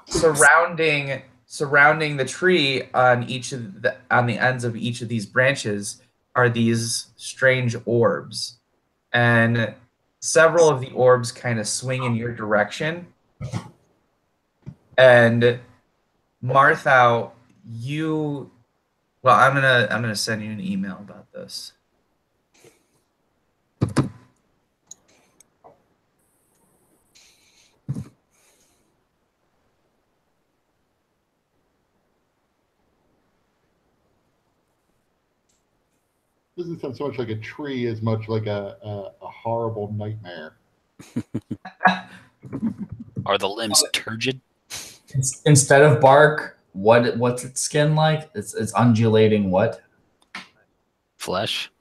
surrounding the tree on the ends of each of these branches are these strange orbs, and several of the orbs kind of swing in your direction. And Martha, I'm gonna send you an email about this. Doesn't sound so much like a tree as much like a horrible nightmare. Are the limbs turgid? Instead of bark, what's its skin like? It's undulating what? Flesh.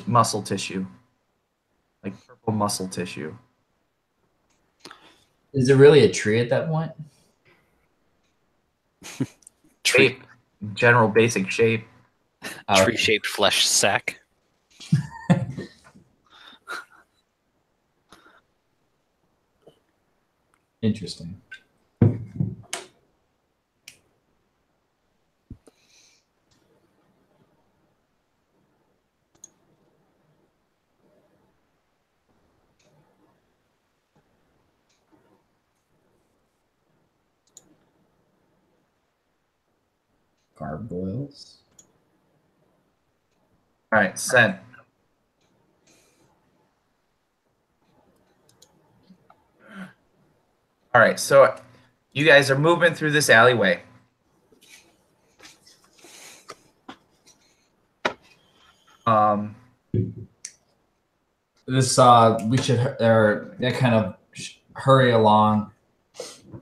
Muscle tissue, like purple muscle tissue. Is it really a tree at that point? Tree. General basic shape. Tree-shaped flesh sack. Interesting. Gargoyles. All right, sent. All right, so you guys are moving through this alleyway. This we should kind of hurry along.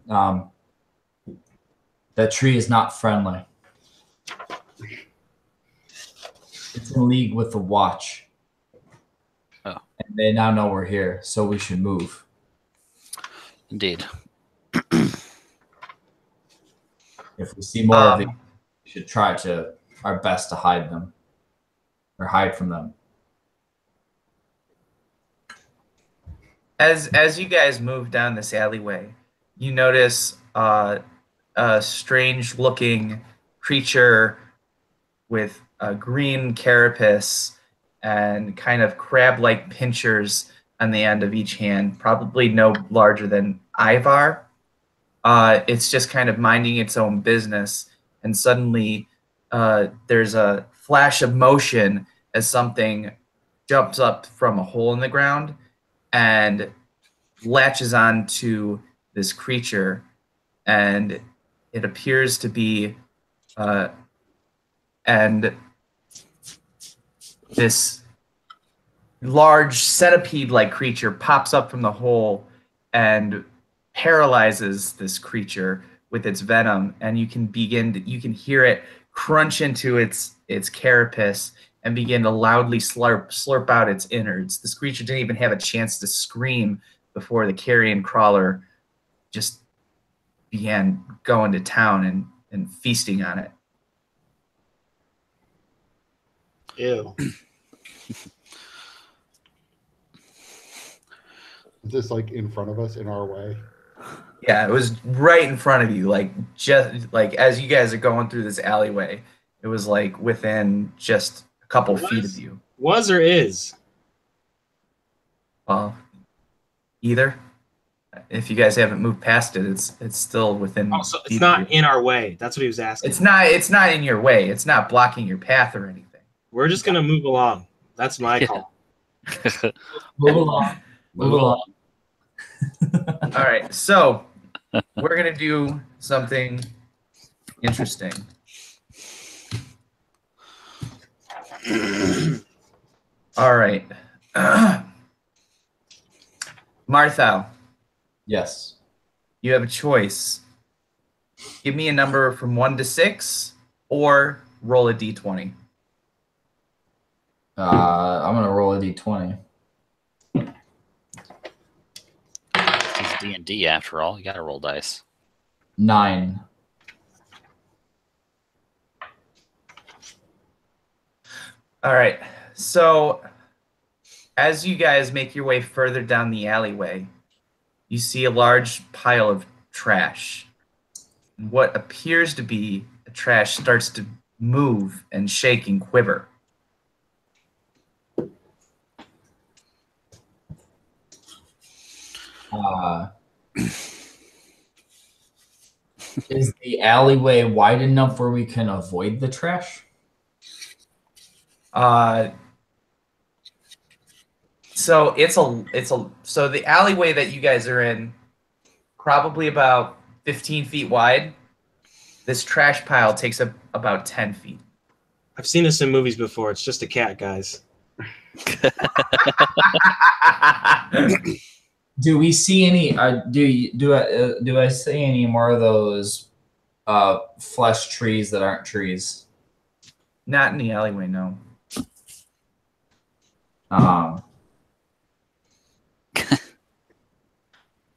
That tree is not friendly. It's in league with the watch. Oh. And they now know we're here, so we should move. Indeed. If we see more of them, we should try our best to hide them. Or hide from them. As you guys move down this alleyway, you notice a strange-looking creature with a green carapace and kind of crab-like pinchers on the end of each hand, probably no larger than Ivar. It's just kind of minding its own business, and suddenly there's a flash of motion as something jumps up from a hole in the ground and latches onto this creature, and it appears to be and this large centipede-like creature pops up from the hole and paralyzes this creature with its venom, and you can hear it crunch into its carapace and begin to loudly slurp out its innards. This creature didn't even have a chance to scream before the carrion crawler just began going to town and feasting on it. Ew. Is this like in front of us, in our way? Yeah, it was right in front of you, just as you guys are going through this alleyway. It was like within just a couple feet of you. Was or is? Well, either. If you guys haven't moved past it, it's still within. Oh, so it's not in our way. That's what he was asking. It's not in your way. It's not blocking your path or anything. We're just gonna move along. That's my call. Move along. Move along. All right, so we're gonna do something interesting. All right, Martha. Yes. You have a choice. Give me a number from 1 to 6, or roll a d20. I'm gonna roll a d20. It's D&D after all. You gotta roll dice. 9. All right. So as you guys make your way further down the alleyway, you see a large pile of trash. What appears to be the trash starts to move and shake and quiver. Is the alleyway wide enough where we can avoid the trash? So so the alleyway that you guys are in, probably about 15 feet wide. This trash pile takes up about 10 feet. I've seen this in movies before. It's just a cat, guys. Do we see any? Do I see any more of those flesh trees that aren't trees? Not in the alleyway, no.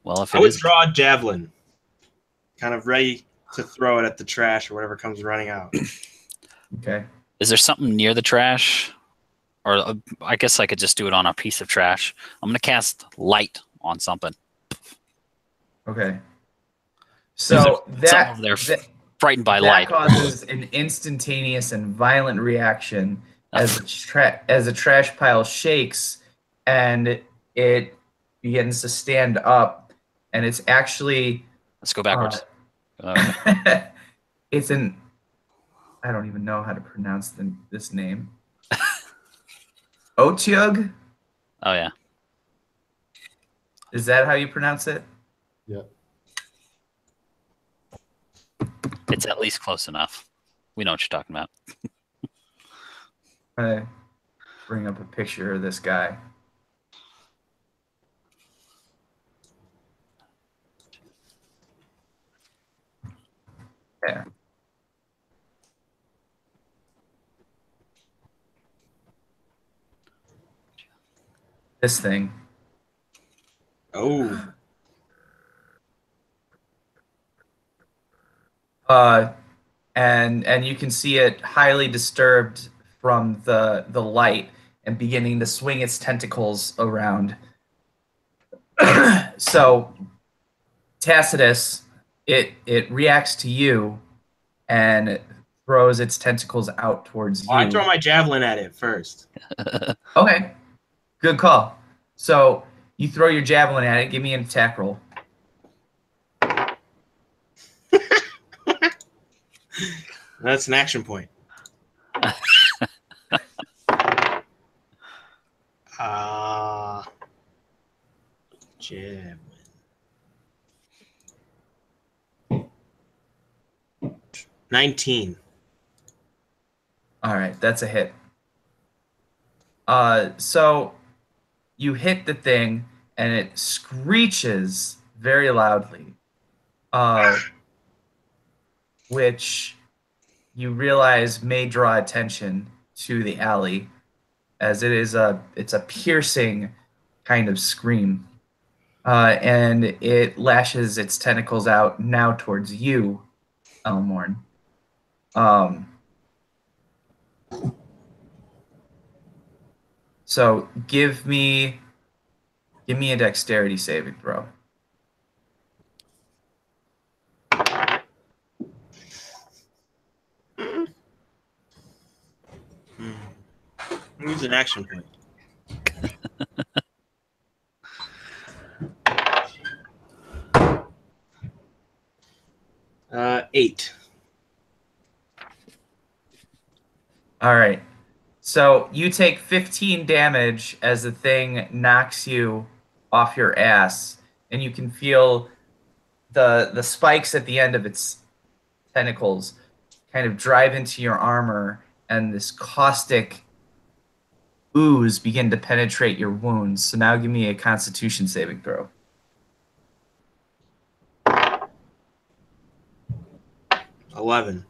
Well, if I it would is, draw a javelin, kind of ready to throw it at the trash or whatever comes running out. Okay. is there something near the trash? Or I guess I could just do it on a piece of trash. I'm gonna cast light on something. Okay. So Something over there frightened by light. That causes an instantaneous and violent reaction as the trash pile shakes and it begins to stand up, and it's actually Let's go backwards. it's an I don't even know how to pronounce this name. Otyugh? Oh yeah. Is that how you pronounce it? Yeah. It's at least close enough. We know what you're talking about. I'm gonna bring up a picture of this guy. Yeah. This thing. Oh. And you can see it highly disturbed from the light and beginning to swing its tentacles around. So Tacitus, it reacts to you and throws its tentacles out towards you. Oh, I throw my javelin at it first. Okay, good call. So you throw your javelin at it. Give me an attack roll. That's an action point. Javelin. 19. All right, that's a hit. So you hit the thing and it screeches very loudly, which you realize may draw attention to the alley, as it's a piercing kind of scream, and it lashes its tentacles out now towards you, Elmorn. So give me a dexterity saving throw. Use an action point. Eight. All right. So you take 15 damage as the thing knocks you off your ass, and you can feel the spikes at the end of its tentacles kind of drive into your armor, and this caustic ooze begin to penetrate your wounds. So now give me a Constitution saving throw. 11.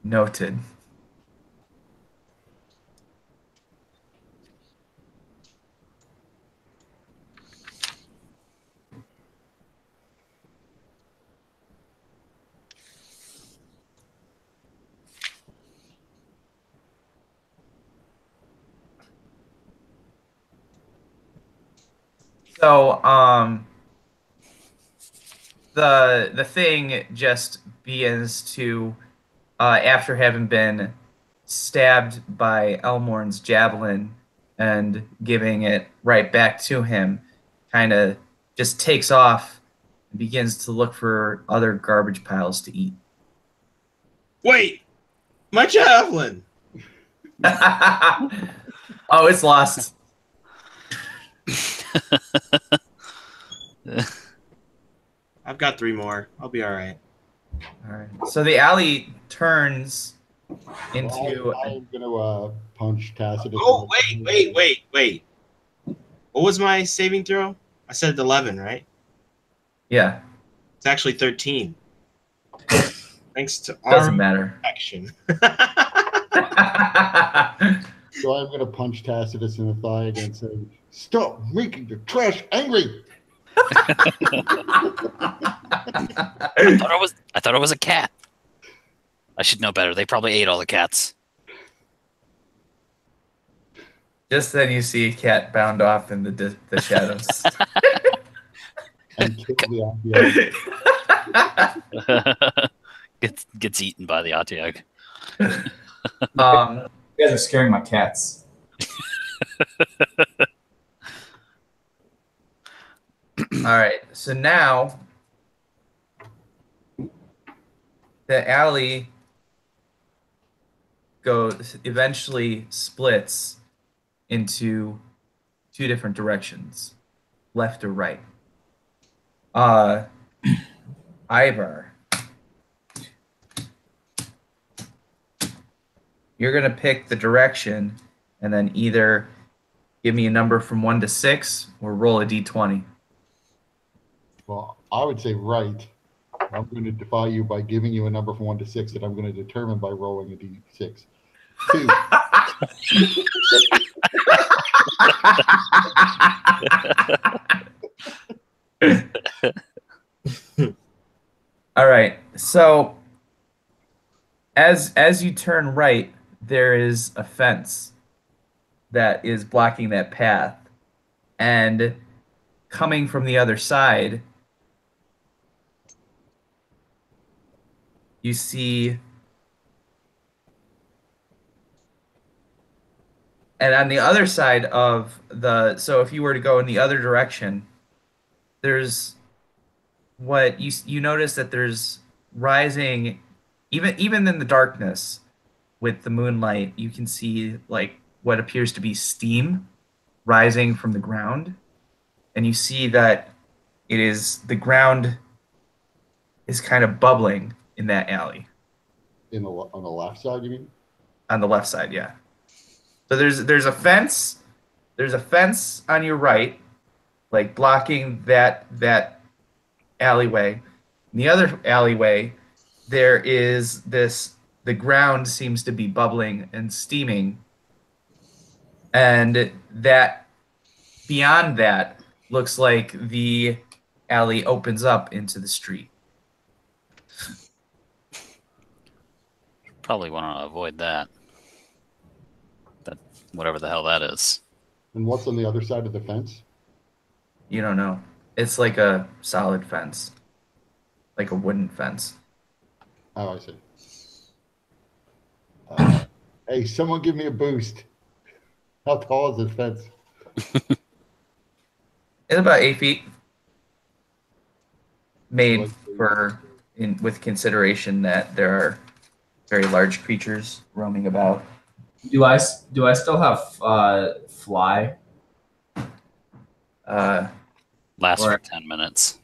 Noted. So the thing just begins to after having been stabbed by Elmorn's javelin and giving it right back to him, kind of just takes off and begins to look for other garbage piles to eat. Wait, my javelin. Oh, it's lost. I've got 3 more. I'll be all right. All right. So the alley turns into. Well, I'm going to punch Tacitus. Oh, wait. What was my saving throw? I said 11, right? Yeah. It's actually 13. Thanks to Doesn't matter. action. So I'm going to punch Tacitus in the thigh again and say, "Stop making the trash angry." I thought it was a cat. I should know better. They probably ate all the cats. Just then you see a cat bound off in the shadows. And kill the Otyugh. Gets eaten by the Otyugh. You guys are scaring my cats. All right. So now the alley eventually splits into 2 different directions, left or right. Ivar, you're gonna pick the direction and then either give me a number from 1 to 6 or roll a d20. Well, I would say right. I'm going to defy you by giving you a number from 1 to 6 that I'm going to determine by rolling a d6. 2. All right. So as you turn right, there is a fence that is blocking that path, and coming from the other side, you see, and on the other side of so if you were to go in the other direction, there's what you notice that there's rising, even in the darkness with the moonlight, you can see like what appears to be steam rising from the ground, and you see that the ground is kind of bubbling in that alley. On the left side, you mean? On the left side, yeah. So there's a fence. There's a fence on your right, like blocking that alleyway. In the other alleyway, there is the ground seems to be bubbling and steaming, and that beyond that looks like the alley opens up into the street. Probably want to avoid that. That whatever the hell that is. And what's on the other side of the fence? You don't know. It's like a solid fence, like a wooden fence. Oh, I see. Hey, someone give me a boost. How tall is this fence? It's about 8 feet. Made with consideration that there are very large creatures roaming about. Do I still have fly? Lasts for 10 minutes.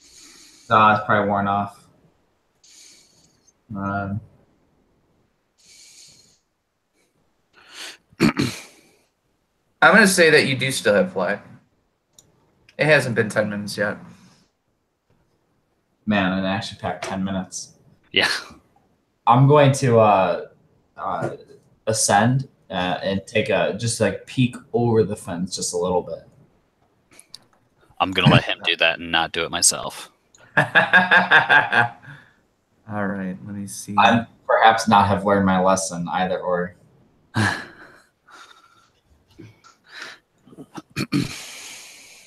It's probably worn off. I'm going to say that you do still have fly. It hasn't been 10 minutes yet. Man, an action pack 10 minutes. Yeah. I'm going to ascend and take just like peek over the fence just a little bit. I'm going to let him do that and not do it myself. All right, let me see. I perhaps not have learned my lesson either, or.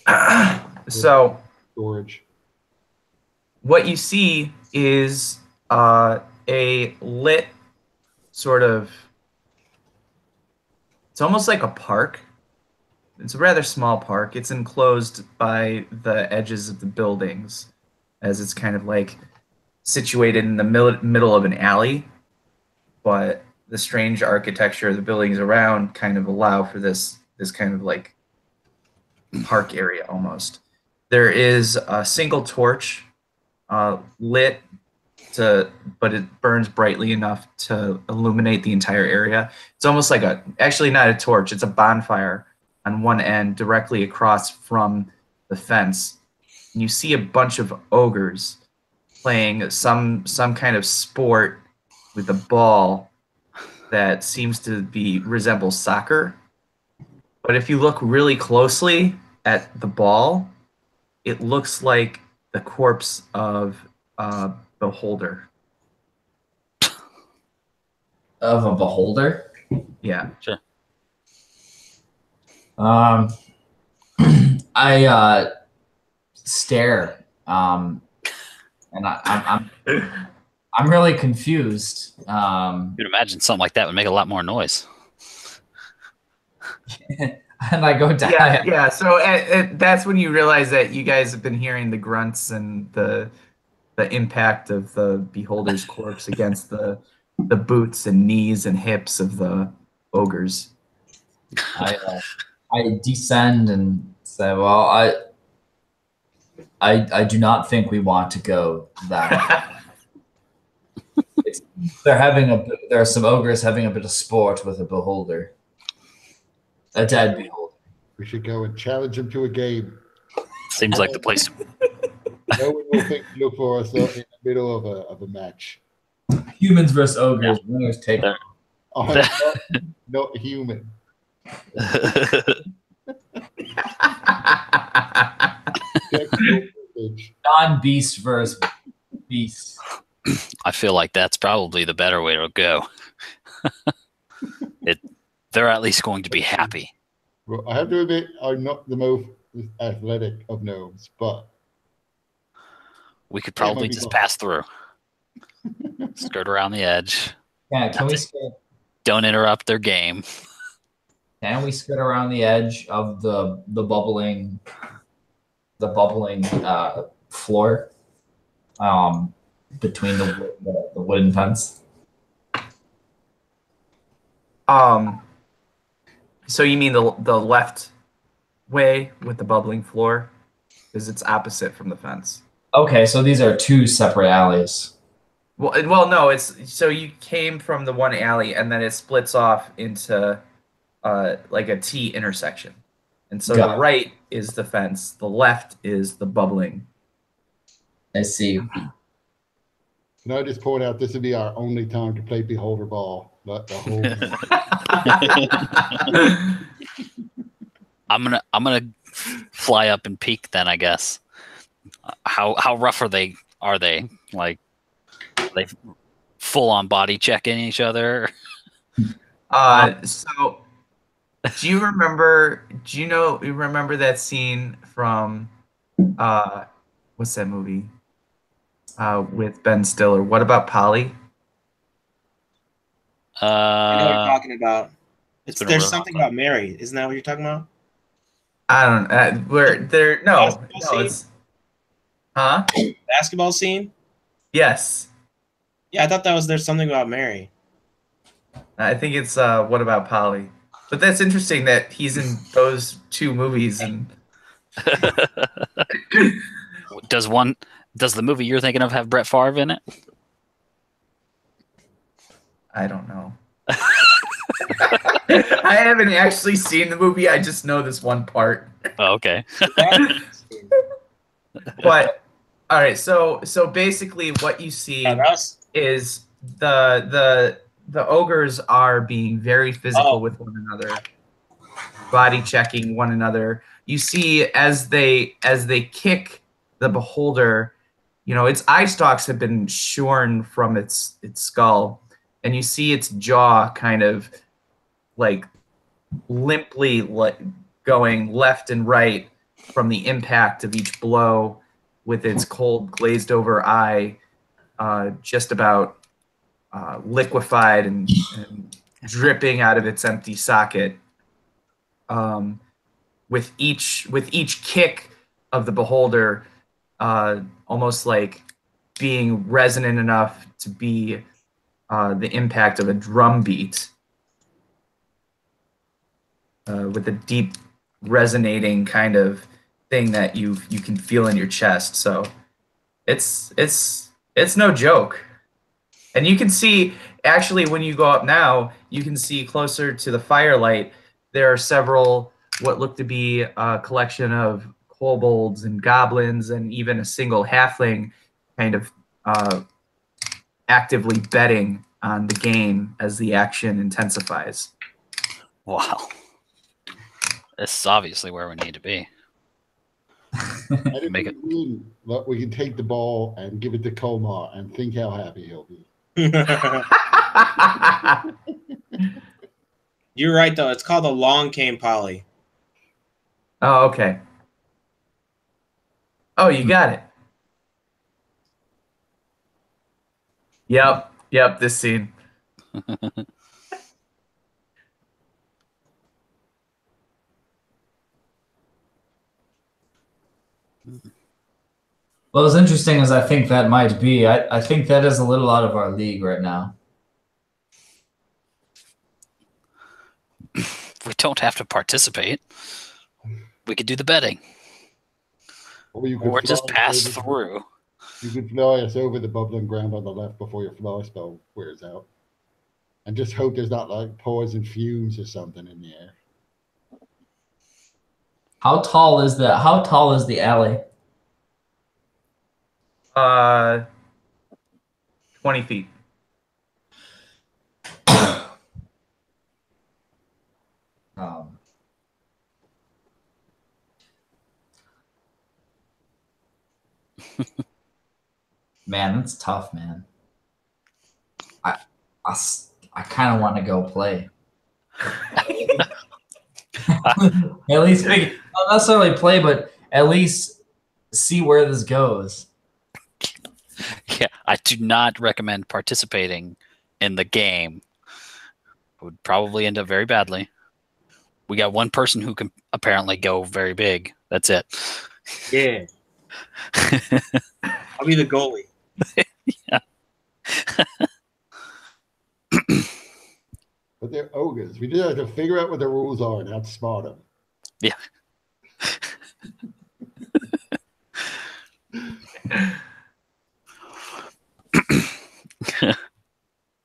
All So storage. what you see is a lit sort of. It's almost like a park. It's a rather small park. It's enclosed by the edges of the buildings, as it's kind of like situated in the middle of an alley. But the strange architecture of the buildings around kind of allow for this kind of like park area almost. There is a single torch lit but it burns brightly enough to illuminate the entire area. It's almost like actually not a torch, it's a bonfire on one end directly across from the fence. And you see a bunch of ogres playing some kind of sport with a ball that seems to resemble soccer. But if you look really closely at the ball, it looks like the corpse of beholder. Of a beholder? Yeah. Sure. I stare. And I'm really confused. You'd imagine something like that would make a lot more noise. And I go down. Yeah. So that's when you realize that you guys have been hearing the grunts and the impact of the beholder's corpse against the boots and knees and hips of the ogres. I descend and say, "Well, I do not think we want to go that way." There are some ogres having a bit of sport with a beholder, a dead beholder. We should go and challenge him to a game. Seems like the place. No one will look for us in the middle of a match. Humans versus ogres. Winners take it. Not human. Non-beast versus beast. I feel like that's probably the better way to go. They're at least going to be happy. Well, I have to admit, I'm not the most athletic of gnomes, but We could probably just pass through. Skirt around the edge. Yeah, Don't interrupt their game. Can we skirt around the edge of the bubbling floor between the wooden fence? So you mean the left way with the bubbling floor? Because it's opposite from the fence. Okay, so these are two separate alleys. Well, no, it's so you came from the one alley and then it splits off into like a T intersection. And so the right is the fence, the left is the bubbling. I see. Can I just point out this would be our only time to play beholder ball? Not the whole. I'm gonna fly up and peek then, I guess. How rough are they? Like, are they full on body checking each other? So do you remember that scene from what's that movie? With Ben Stiller. What about Folly? I know what you're talking about. There's something long about Mary. Isn't that what you're talking about? I don't where there no it's Basketball scene? yes. Yeah, I thought that was There's Something About Mary. I think it's What About Polly? But that's interesting that he's in those two movies. And Does the movie you're thinking of have Brett Favre in it? I don't know. I haven't actually seen the movie. I just know this one part. Oh, okay. But all right, so basically what you see is the ogres are being very physical with one another, body checking one another. You see as they kick the beholder, its eye stalks have been shorn from its skull, and you see its jaw kind of like limply going left and right from the impact of each blow with its cold, glazed-over eye just about liquefied and dripping out of its empty socket. With each kick of the beholder, almost like being resonant enough to be the impact of a drum beat, with a deep resonating kind of thing that you can feel in your chest. So it's no joke. And you can see, actually, when you go up now, you can see closer to the firelight, there are several what look to be a collection of kobolds and goblins and even a single halfling kind of actively betting on the game as the action intensifies. Wow. This is obviously where we need to be. And if Make we it. win, look, we can take the ball and give it to Komar and think how happy he'll be. You're right, though. It's called a long cane poly. Oh, okay. Oh, you got it. Yep, this scene. Well, what's interesting is I think that might be. I think that is a little out of our league right now. We don't have to participate. We could do the betting. Or you could Or just fly pass over- through. You could fly us over the bubbling ground on the left before your fly spell wears out. And just hope there's not like poison fumes or something in the air. How tall is that? How tall is the alley? 20 feet. Man, that's tough, man. I kind of want to go play. At least not necessarily play, but at least see where this goes. Yeah, I do not recommend participating in the game. It would probably end up very badly. We got one person who can apparently go very big. That's it. Yeah. I'll be the goalie. Yeah. But they're ogres. We just have to figure out what the rules are and outsmart them. Yeah.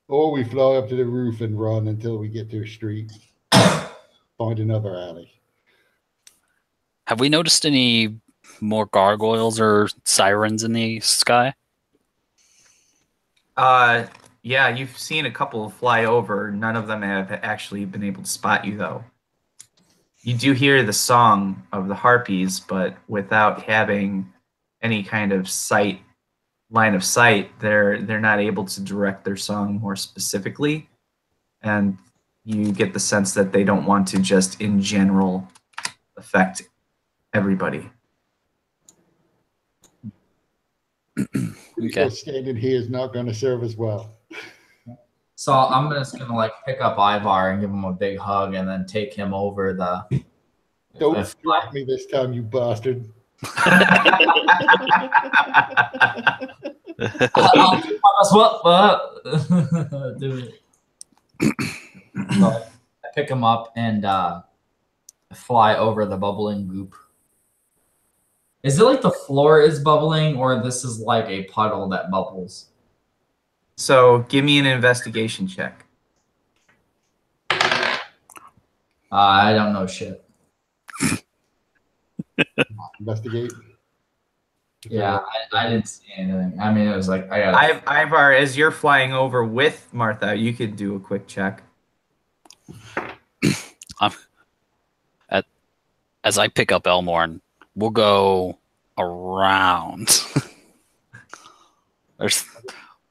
Or we fly up to the roof and run until we get to a street. Find another alley. Have we noticed any more gargoyles or sirens in the sky? Yeah, you've seen a couple fly over. None of them have actually been able to spot you, though. You do hear the song of the harpies, but without having any kind of line of sight, they're not able to direct their song more specifically, and you get the sense that they don't want to just in general affect everybody. Okay. Standing here is not going to serve as well. So I'm just gonna like pick up Ivar and give him a big hug, and then take him over the. Don't strike me this time, you bastard. Do it. So I pick him up and fly over the bubbling goop. Is it like the floor is bubbling, or this is like a puddle that bubbles? So give me an investigation check. I don't know shit. Investigate. Yeah, I didn't see anything. I mean, it was like I got. Ivar, as you're flying over with Martha, you could do a quick check. As I pick up Elmorn, we'll go around. There's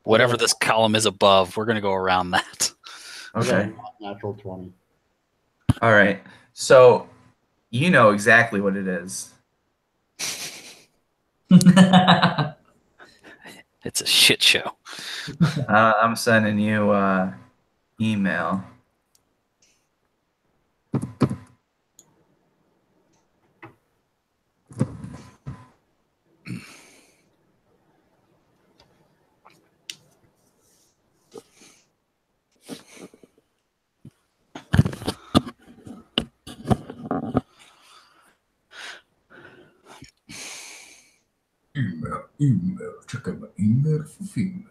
whatever this column is above. We're gonna go around that. Okay. Natural 20. All right. So you know exactly what it is. It's a shit show. I'm sending you email. Email. Check out my email for female.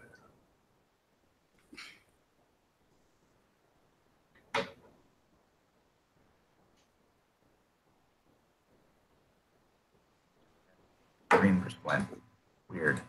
Green versus blend. Weird.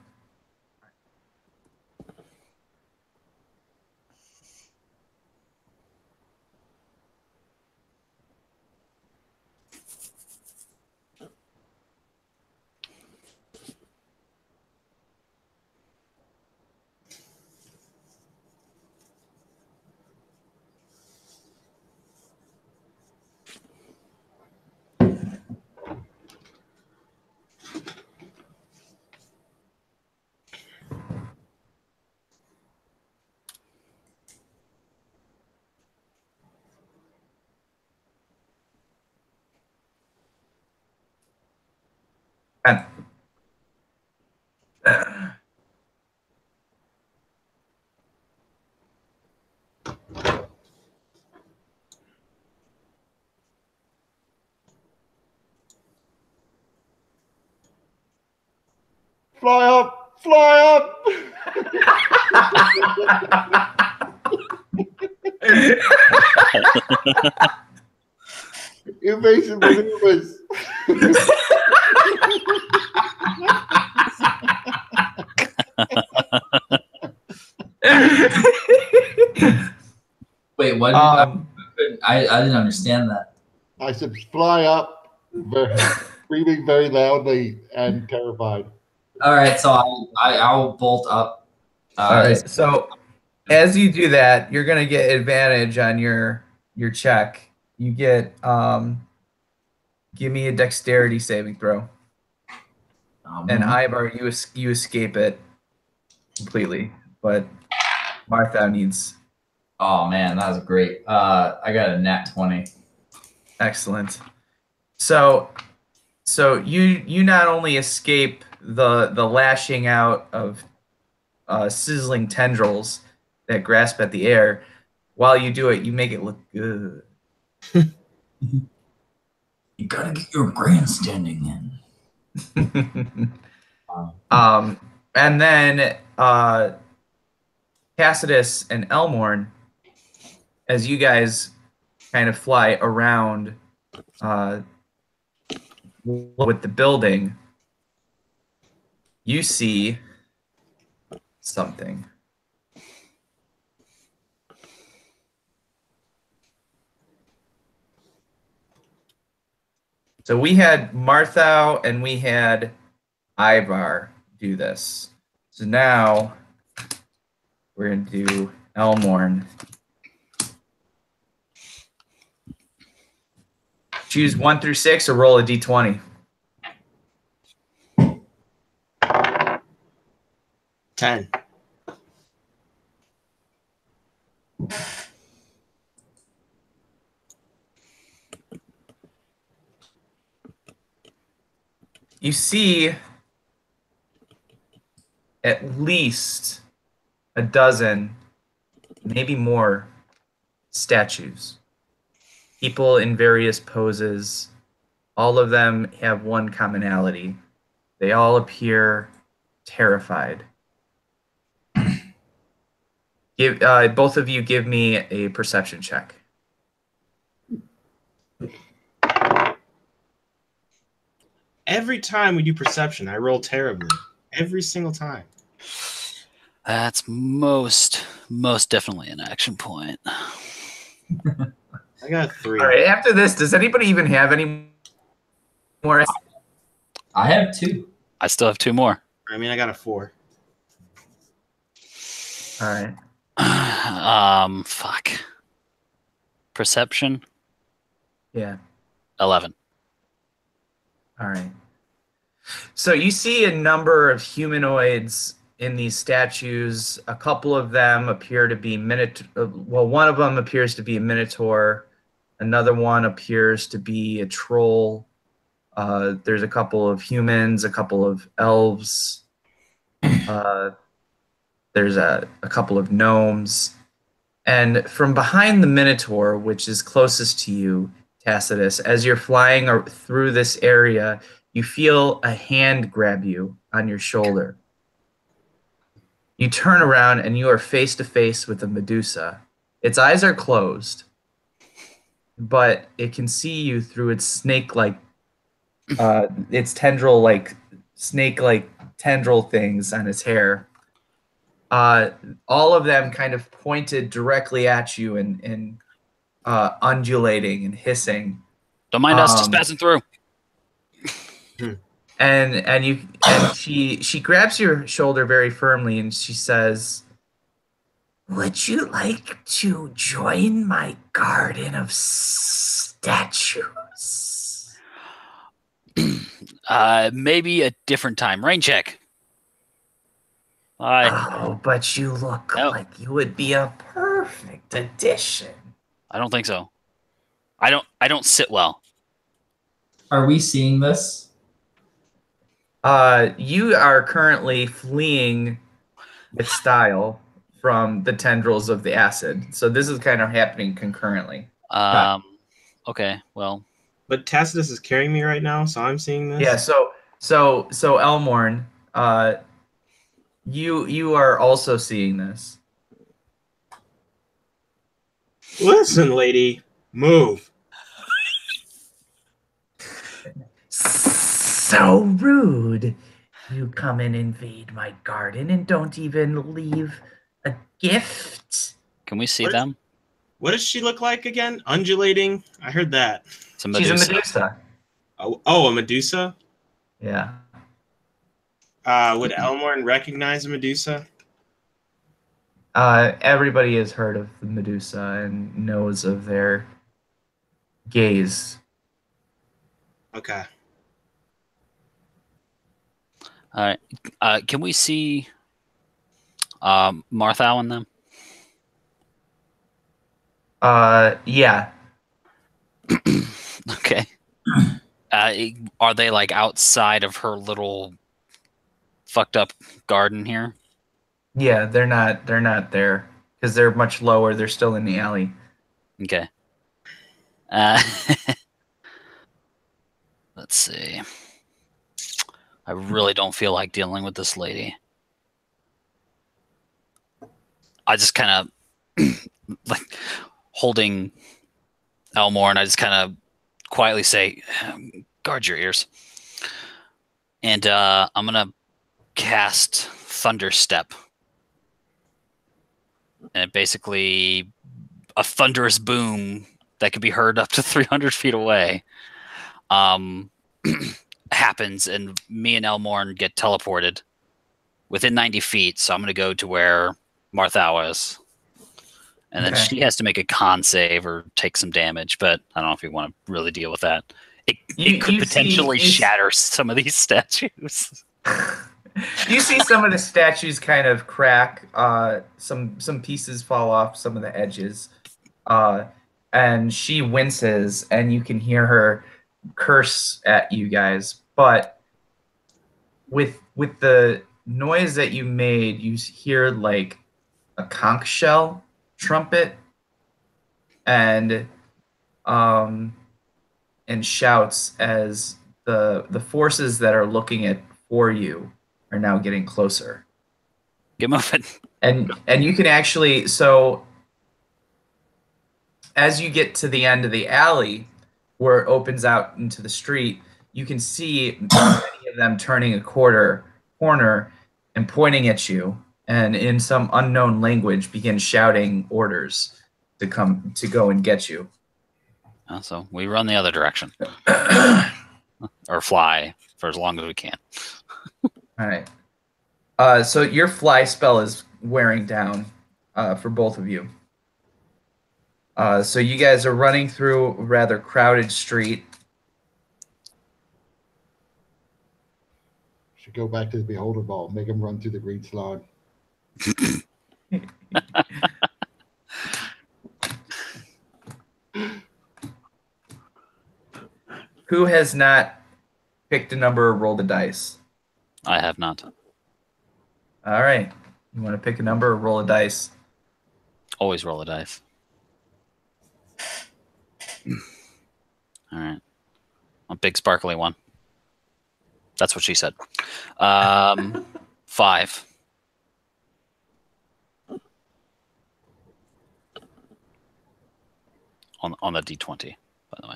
And Fly up! Fly up! Invasive maneuvers. Wait, what? I didn't understand that. I said, fly up, screaming very loudly and terrified. All right, so I'll bolt up. all right. So as you do that, you're gonna get advantage on your check. You get give me a dexterity saving throw. And Ivar, you escape it completely, but Martha needs. Oh man, that was great. I got a nat 20. Excellent. So you not only escape the lashing out of sizzling tendrils that grasp at the air, while you do it, you make it look good. You gotta get your grandstanding in. And then Tacitus and Elmorn, as you guys kind of fly around with the building, you see something. So we had Marthau and we had Ivar do this. So now we're going to do Elmorn. Choose 1 through 6 or roll a d20. 10. You see at least a dozen, maybe more, statues. People in various poses. All of them have one commonality. They all appear terrified. Both of you give me a perception check. Every time we do perception, I roll terribly. Every single time. That's most definitely an action point. I got 3. All right, after this, does anybody even have any more? I have 2. I still have 2 more. I mean, I got a 4. All right. Fuck. Perception. Yeah. 11. All right. So you see a number of humanoids in these statues. A couple of them appear to be well, one of them appears to be a minotaur. Another one appears to be a troll. There's a couple of humans, a couple of elves. There's a couple of gnomes. And from behind the minotaur, which is closest to you, Tacitus, as you're flying through this area, you feel a hand grab you on your shoulder. You turn around and you are face to face with a Medusa. Its eyes are closed, but it can see you through its snake-like, its tendril-like, snake-like tendril things on its hair. All of them kind of pointed directly at you and undulating and hissing. Don't mind us, just passing through. And she grabs your shoulder very firmly and she says, "Would you like to join my garden of statues?" Maybe a different time. Rain check. Oh, but you look like you would be a perfect addition. I don't think so. I don't sit well. Are we seeing this? You are currently fleeing with style from the tendrils of the acid. So this is kind of happening concurrently. Okay, well. But Tacitus is carrying me right now, so I'm seeing this. Yeah, so Elmorn, you are also seeing this. Listen, lady, move. So rude. You come and invade my garden and don't even leave a gift. Can we see them? What does she look like again? Undulating? I heard that. It's a Medusa. She's a Medusa. Oh, a Medusa? Yeah. Would Elmorn recognize a Medusa? Everybody has heard of the Medusa and knows of their gaze. Okay. All right. Can we see Marthau and them? Yeah. Okay. Are they like outside of her little fucked up garden here? Yeah, they're not there because they're much lower. They're still in the alley. Okay. Let's see. I really don't feel like dealing with this lady. I just kind of like holding Elmore, and I just kind of quietly say, "Guard your ears." And I'm gonna cast Thunderstep, and it basically a thunderous boom that could be heard up to 300 feet away. Happens, and me and Elmorn get teleported within 90 feet. So I'm going to go to where Marthau is, and then she has to make a con save or take some damage. But I don't know if you want to really deal with that. It could potentially shatter some of these statues. You see some of the statues kind of crack. Some pieces fall off some of the edges, and she winces, and you can hear her curse at you guys. But with the noise that you made, you hear like a conch shell trumpet and shouts as the forces that are looking for you are now getting closer. Get moving. And you can actually, so as you get to the end of the alley where it opens out into the street, you can see many of them turning a corner and pointing at you, and in some unknown language begin shouting orders to go and get you. So we run the other direction. Or fly for as long as we can. All right. So your fly spell is wearing down for both of you. So you guys are running through a rather crowded street. Should go back to the beholder ball. Make him run through the green slide. Who has not picked a number or rolled a dice? I have not. All right. You want to pick a number or roll a dice? Always roll a dice. All right. A big sparkly one. That's what she said. 5. On the D20, by the way.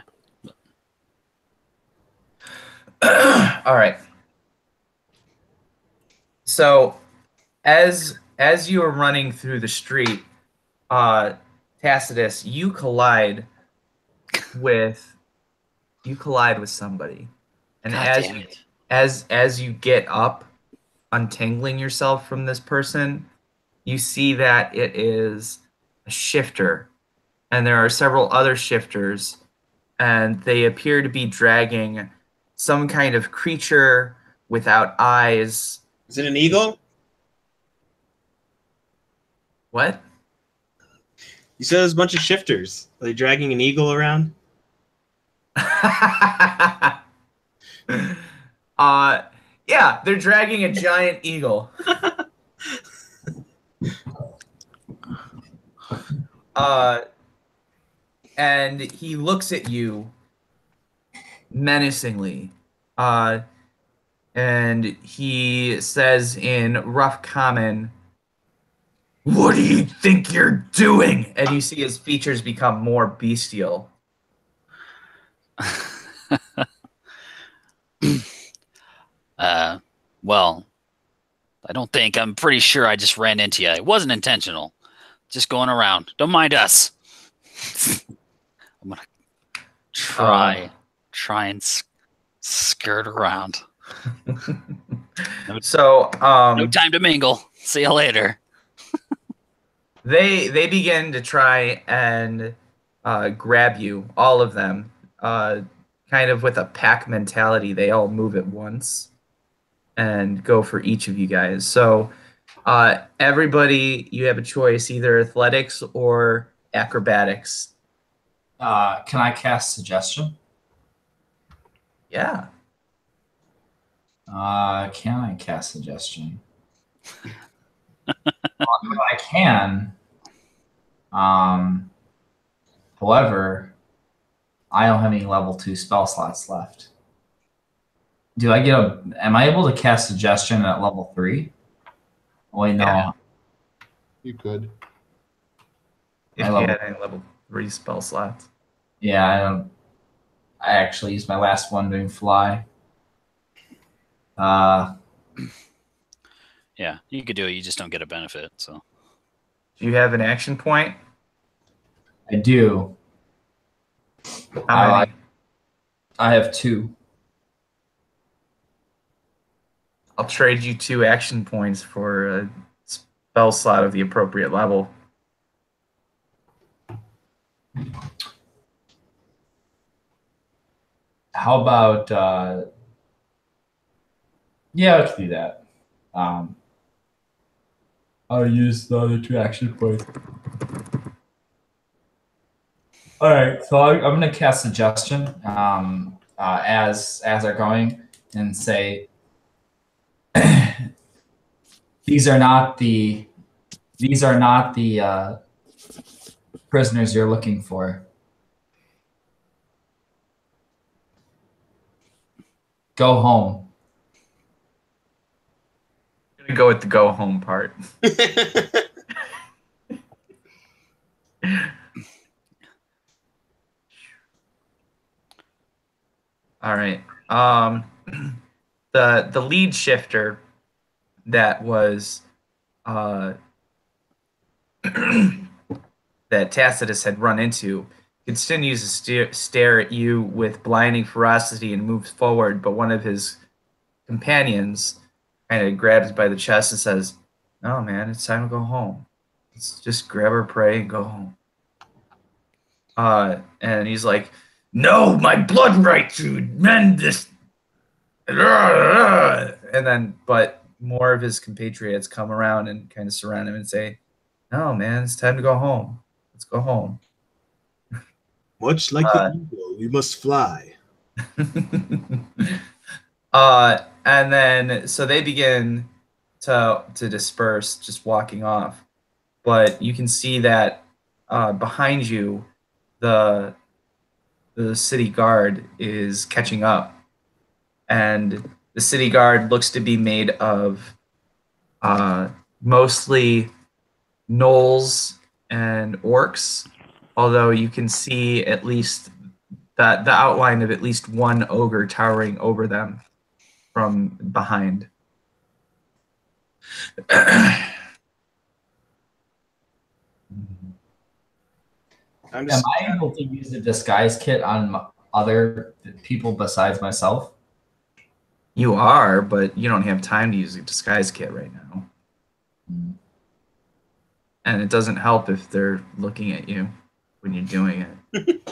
All right. So, as you are running through the street, Tacitus, you collide with somebody, and God as you get up, untangling yourself from this person, you see that it is a shifter, and there are several other shifters, and they appear to be dragging some kind of creature without eyes. Is it an eagle? What? You said there's a bunch of shifters. Are they dragging an eagle around? Yeah, they're dragging a giant eagle. And he looks at you menacingly. And he says in rough common, "What do you think you're doing?" And you see his features become more bestial. Well, I'm pretty sure I just ran into you. It wasn't intentional. Just going around. Don't mind us. I'm going to try and skirt around. So, no time to mingle. See you later. They begin to try and grab you, all of them, kind of with a pack mentality. They all move at once and go for each of you guys. So everybody, you have a choice, either athletics or acrobatics. Can I cast suggestion? Yeah. Can I cast suggestion? I can. However, I don't have any level 2 spell slots left. Am I able to cast suggestion at level 3? Oh, wait, no. Yeah. You could. If you had any level 3 spell slots. Yeah, I don't. I actually used my last one doing fly. Yeah, you could do it. You just don't get a benefit. So, Do you have an action point? I do. How many? I have 2. I'll trade you 2 action points for a spell slot of the appropriate level. How about? Yeah, I can do that. I'll use the other 2 action points. All right, so I'm going to cast suggestion as they're going and say, these are not the prisoners you're looking for. Go home. I'm going to go with the go home part. All right. The lead shifter that was that Tacitus had run into continues to stare at you with blinding ferocity and moves forward, but one of his companions kind of grabs by the chest and says, "No, man, it's time to go home. Let's just grab our prey and go home." And he's like, "No, my blood right to mend this and then, but more of his compatriots come around and kind of surround him and say, "No, man, it's time to go home. Let's go home." Much like the eagle, we must fly. And then so they begin to disperse, just walking off. But you can see that behind you, the city guard is catching up, and the city guard looks to be made of mostly gnolls and orcs, although you can see at least the outline of at least one ogre towering over them from behind. Am I able to use a disguise kit on other people besides myself? You are, but you don't have time to use a disguise kit right now. And it doesn't help if they're looking at you when you're doing it.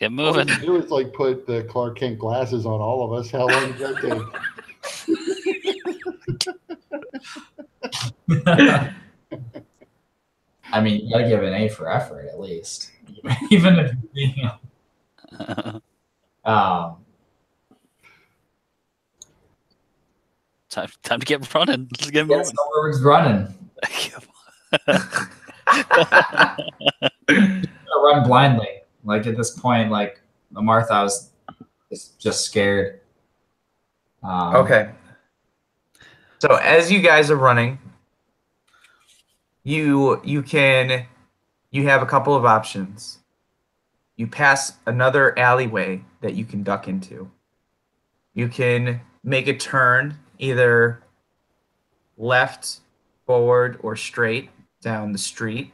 Get moving. All you do is like put the Clark Kent glasses on all of us. How long does that take? I mean, you gotta give an A for effort at least, even if you Time to get running. Let's get moving. Yes, we're running. Run blindly. Like at this point, like Martha was just scared. Okay. So as you guys are running, you have a couple of options. You pass another alleyway that you can duck into. You can make a turn either left, forward, or straight down the street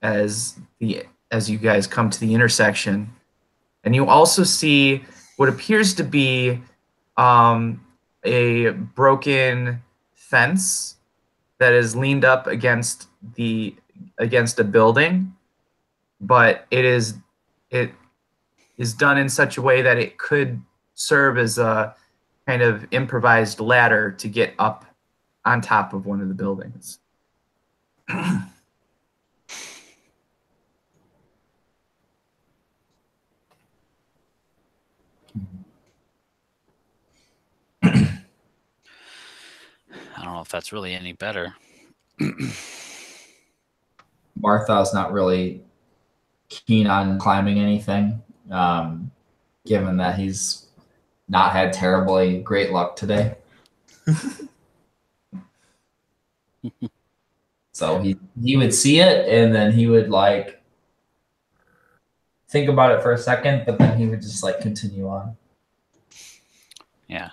as you guys come to the intersection. And you also see what appears to be a broken fence that is leaned up against a building, but it is done in such a way that it could serve as a kind of improvised ladder to get up on top of one of the buildings. I don't know if that's really any better. Martha's not really keen on climbing anything, given that he's not had terribly great luck today. So he would see it and then he would like think about it for a second, but then he would just like continue on. Yeah.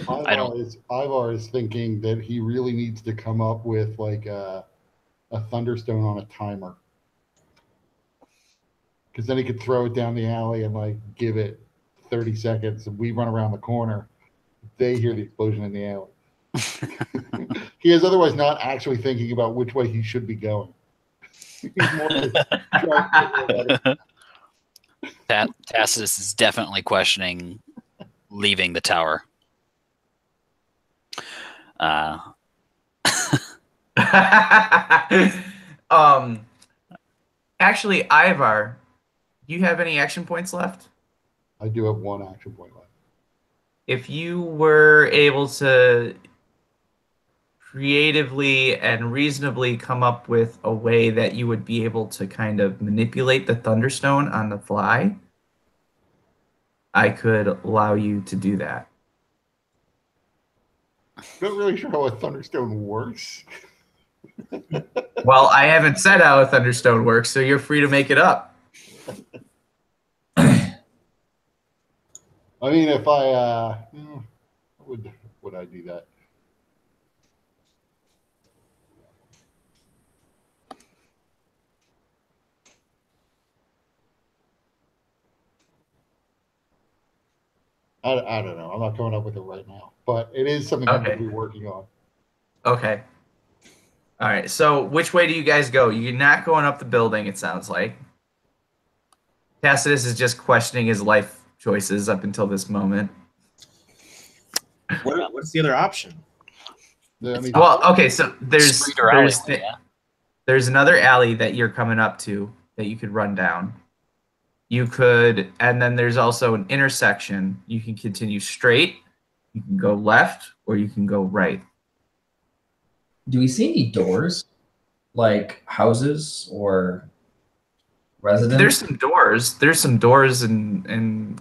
Ivar is thinking that he really needs to come up with like a thunderstone on a timer, because then he could throw it down the alley and like give it 30 seconds, and we run around the corner. They hear the explosion in the alley. He is otherwise not actually thinking about which way he should be going. He's more Tacitus is definitely questioning leaving the tower. Actually, Ivar, do you have any action points left? I do have one action point left. If you were able to creatively and reasonably come up with a way that you would be able to kind of manipulate the Thunderstone on the fly, I could allow you to do that. I'm not really sure how a Thunderstone works. Well, I haven't said how a Thunderstone works, so you're free to make it up. I mean, if I would I do that? I don't know. I'm not coming up with it right now, but it is something I'm going to be working on. Okay. All right. So which way do you guys go? You're not going up the building, it sounds like. Tacitus is just questioning his life choices up until this moment. What's the other option? Well, okay, so there's Street or alleyway, yeah. there's another alley that you're coming up to that you could run down. You could, and then there's also an intersection. You can continue straight, you can go left, or you can go right. Do we see any doors, like houses or residents? There's some doors. There's some doors, and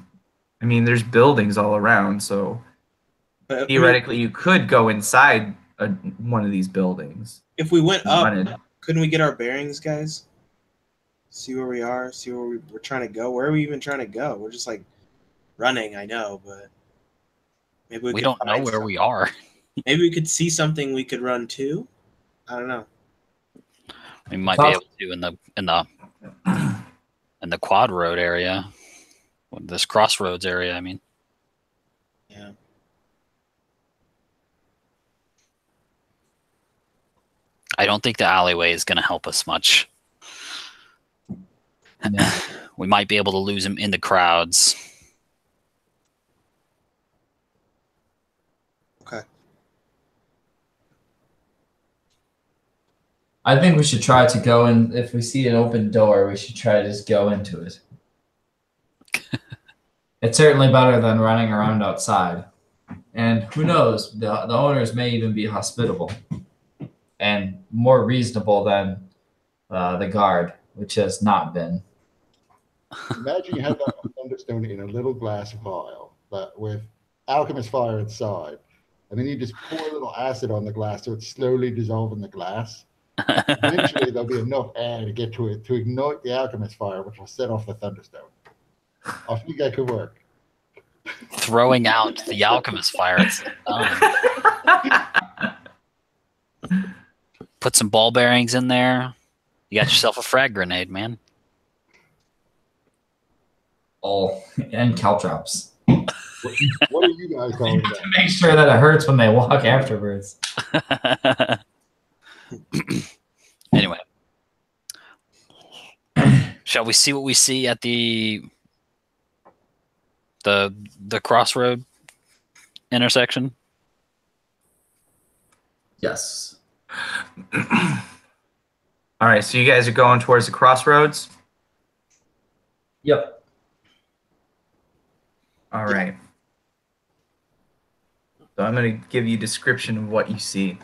I mean, there's buildings all around. So theoretically, you could go inside one of these buildings. If we went up, couldn't we get our bearings, guys? See where we are. See where we're trying to go. Where are we even trying to go? We're just like running. I know, but maybe we don't know where we are. Maybe we could see something we could run to. I don't know. We might be able to in the quad road area, this crossroads area. I mean, yeah. I don't think the alleyway is going to help us much. Yeah. We might be able to lose him in the crowds. Okay. I think we should try to go in. If we see an open door, we should try to just go into it. It's certainly better than running around outside. And who knows, the owners may even be hospitable and more reasonable than the guard, which has not been. Imagine you have that thunderstone in a little glass vial, but with alchemist fire inside, and then you just pour a little acid on the glass so it's slowly dissolving the glass. Eventually, there'll be enough air to get to it to ignite the alchemist fire, which will set off the thunderstone. I think that could work. Throwing out the alchemist fire. Put some ball bearings in there. You got yourself a frag grenade, man. Oh, and caltrops. What are you guys calling that? To make sure that it hurts when they walk afterwards. Anyway, shall we see what we see at the crossroad intersection? Yes. All right, so you guys are going towards the crossroads? Yep. All right. So I'm going to give you a description of what you see.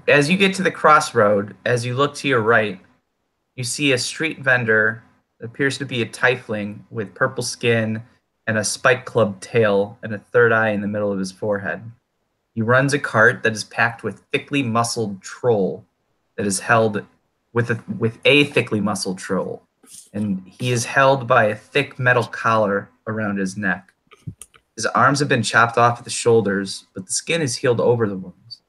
As you get to the crossroad, as you look to your right, you see a street vendor that appears to be a tiefling with purple skin and a spike club tail and a third eye in the middle of his forehead. He runs a cart that is packed with thickly muscled troll that is held with a thickly muscled troll, and he is held by a thick metal collar around his neck. His arms have been chopped off at the shoulders, but the skin is healed over the wounds.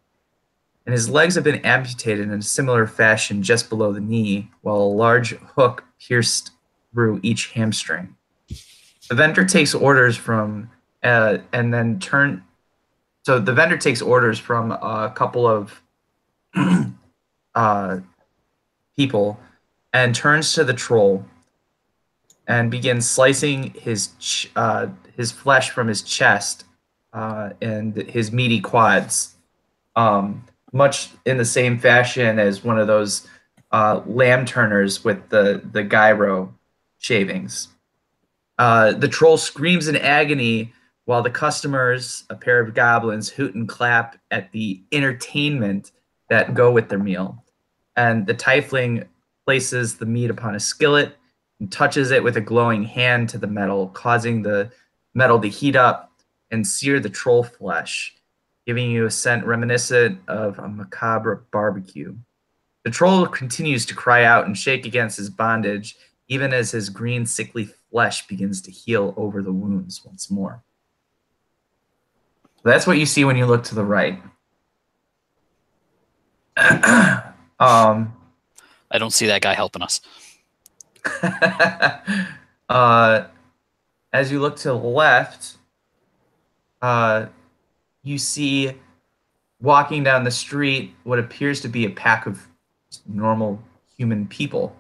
And his legs have been amputated in a similar fashion just below the knee, while a large hook pierced through each hamstring. The vendor takes orders from a couple of people and turns to the troll and begins slicing his flesh from his chest and his meaty quads, much in the same fashion as one of those lamb turners with the gyro shavings. The troll screams in agony while the customers, a pair of goblins, hoot and clap at the entertainment that go with their meal. And the tiefling places the meat upon a skillet and touches it with a glowing hand to the metal, causing the metal to heat up and sear the troll flesh, giving you a scent reminiscent of a macabre barbecue. The troll continues to cry out and shake against his bondage, even as his green, sickly flesh begins to heal over the wounds once more. That's what you see when you look to the right. I don't see that guy helping us. As you look to the left, you see walking down the street what appears to be a pack of normal human people.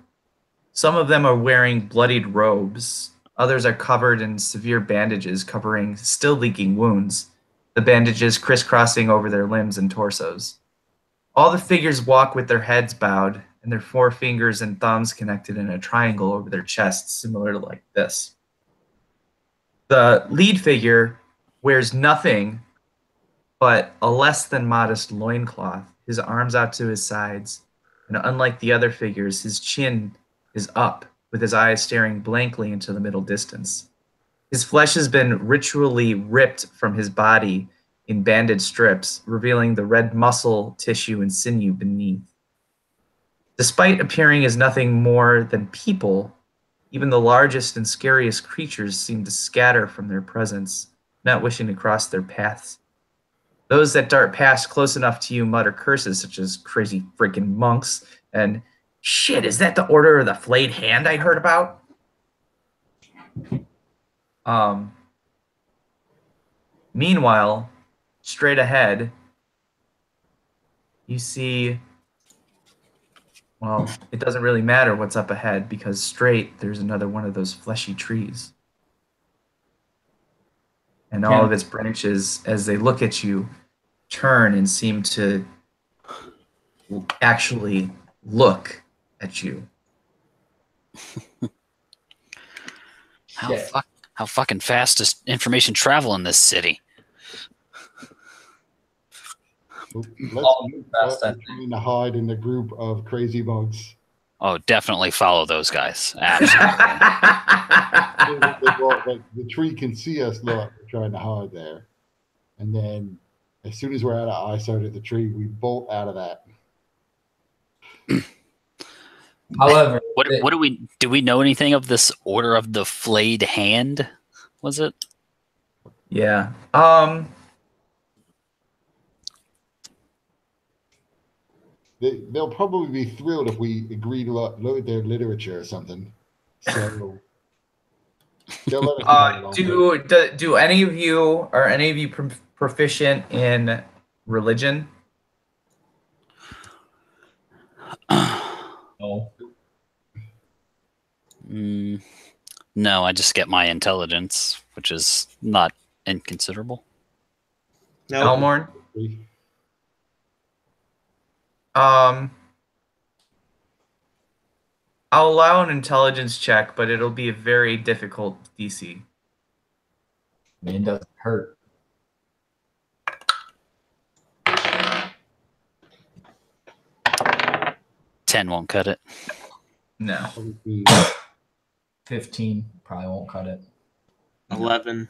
Some of them are wearing bloodied robes. Others are covered in severe bandages covering still leaking wounds, the bandages crisscrossing over their limbs and torsos. All the figures walk with their heads bowed and their forefingers and thumbs connected in a triangle over their chests, similar to like this. The lead figure wears nothing but a less than modest loincloth, his arms out to his sides, and unlike the other figures, his chin is up, with his eyes staring blankly into the middle distance. His flesh has been ritually ripped from his body in banded strips, revealing the red muscle, tissue, and sinew beneath. Despite appearing as nothing more than people, even the largest and scariest creatures seem to scatter from their presence, not wishing to cross their paths. Those that dart past close enough to you mutter curses such as crazy freaking monks and, shit, is that the Order of the Flayed Hand I heard about? Meanwhile, straight ahead, you see, well, it doesn't really matter what's up ahead because straight, there's another one of those fleshy trees. And all of its branches, as they look at you, turn and seem to actually look at you. How fucking fast does information travel in this city? Let's trying to hide in the group of crazy bugs. Oh, definitely follow those guys. Absolutely. The tree can see us. Look, we're trying to hide there, and then as soon as we're out of eyesight of the tree, we bolt out of that. However, what do we know anything of this Order of the Flayed Hand? Was it? Yeah. They'll probably be thrilled if we agree to look at their literature or something. So they'll let us know. Do any of you proficient in religion? no. No, I just get my intelligence, which is not inconsiderable. No. Elmorn? I'll allow an intelligence check, but it'll be a very difficult DC. I mean, it doesn't hurt. $10 won't cut it. No. 15 probably won't cut it. 11.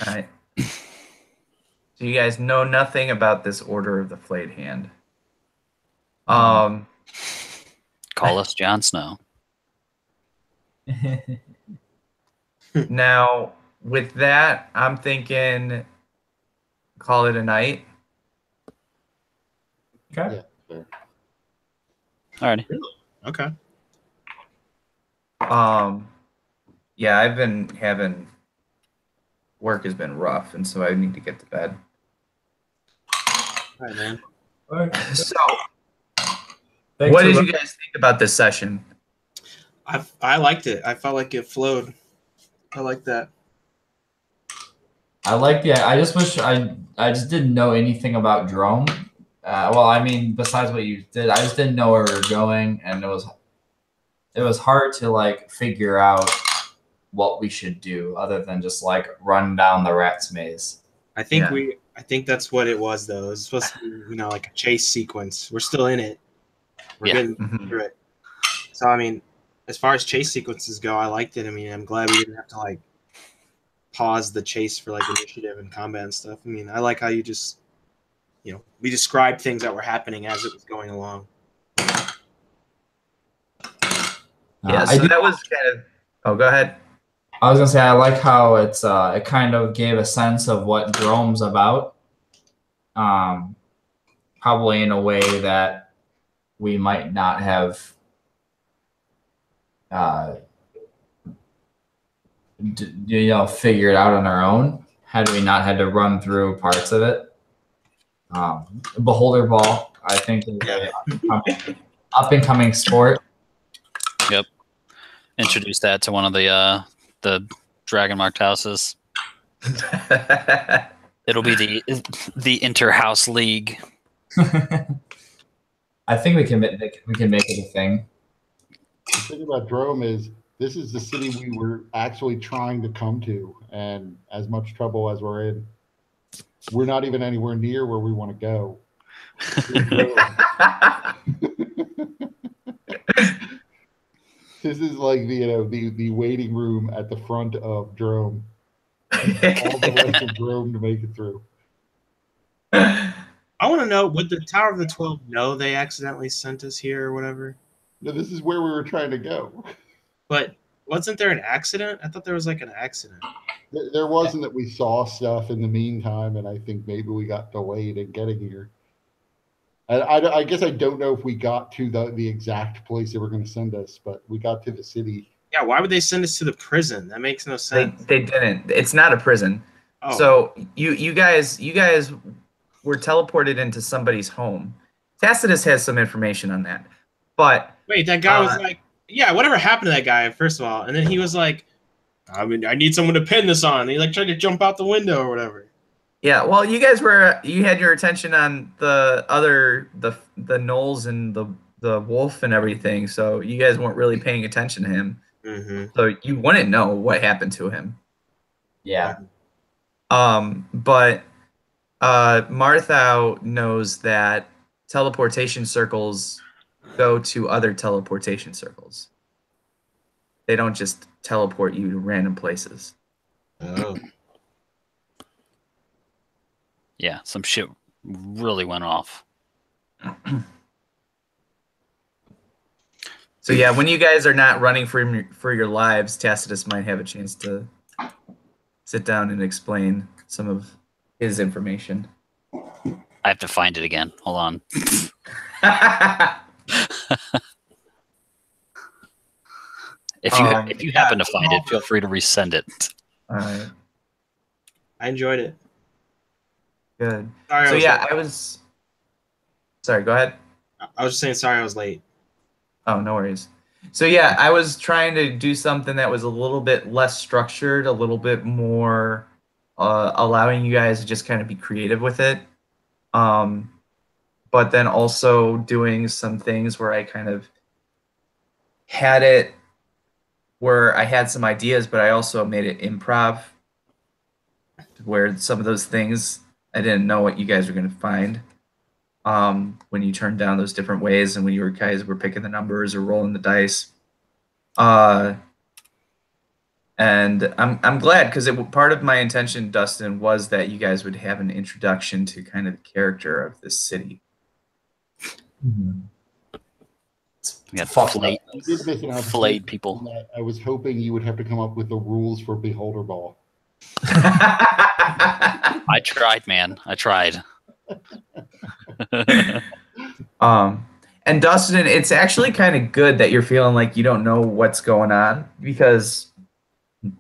All right. So you guys know nothing about this Order of the Flayed Hand. Call us Jon Snow. Now, with that, I'm thinking call it a night. Okay. Yeah, fair. Alrighty. Okay. Yeah, I've been having work has been rough, and so I need to get to bed. All right, man. So, Thanks what for did the- you guys think about this session? I liked it. I felt like it flowed. I like that. I like the. I just wish I just didn't know anything about Drome. Well, I mean, besides what you did, I just didn't know where we were going, and it was hard to like figure out what we should do other than just like run down the rat's maze. I think that's what it was though. It was supposed to be, like a chase sequence. We're still in it. We're getting through it. So I mean, as far as chase sequences go, I liked it. I mean, I'm glad we didn't have to like pause the chase for like initiative and combat and stuff. I mean, I like how you just we described things that were happening as it was going along. Yeah, so that was kind of. Oh, go ahead. I was gonna say I like how it's it kind of gave a sense of what Drome's about. Probably in a way that we might not have figure it out on our own had we not had to run through parts of it. Beholder Ball, I think, is an up-and-coming sport. Yep. Introduce that to one of the dragon marked houses. It'll be the inter-house league. I think we can make it a thing. The thing about Drome is this is the city we were actually trying to come to, and as much trouble as we're in, we're not even anywhere near where we want to go. This is like the waiting room at the front of Drome. All the way to Drome to make it through. I want to know, would the Tower of the 12 know they accidentally sent us here or whatever? No, this is where we were trying to go. But wasn't there an accident? I thought there was like an accident. There wasn't, that we saw stuff in the meantime, and I think maybe we got delayed in getting here. I guess I don't know if we got to the exact place they were going to send us, but we got to the city. Yeah, why would they send us to the prison? That makes no sense. They didn't. It's not a prison. Oh. So you guys were teleported into somebody's home. Tacitus has some information on that. But wait, that guy was like, yeah, whatever happened to that guy, first of all? And then he was like, I need someone to pin this on. And he like tried to jump out the window or whatever. Yeah, well, you had your attention on the gnolls and the wolf and everything, so you guys weren't really paying attention to him. Mm-hmm. So you wouldn't know what happened to him. Yeah. But Martha knows that teleportation circles go to other teleportation circles. They don't just teleport you to random places. Oh. Yeah, some shit really went off. So yeah, when you guys are not running for your lives, Tacitus might have a chance to sit down and explain some of his information. I have to find it again. Hold on. If you happen to find it, feel free to resend it. All right. I enjoyed it. Good. Sorry, Sorry, go ahead. I was just saying sorry I was late. Oh, no worries. So yeah, I was trying to do something that was a little bit less structured, a little bit more allowing you guys to just kind of be creative with it. But then also doing some things where I kind of had it where I had some ideas, but I also made it improv, where some of those things I didn't know what you guys were going to find when you turned down those different ways and when you guys were picking the numbers or rolling the dice. And I'm glad, because part of my intention, Dustin, was that you guys would have an introduction to kind of the character of this city. Mm-hmm. We got flayed people. I was hoping you would have to come up with the rules for Beholder Ball. I tried, man. I tried. And Dustin, it's actually kind of good that you're feeling like you don't know what's going on, because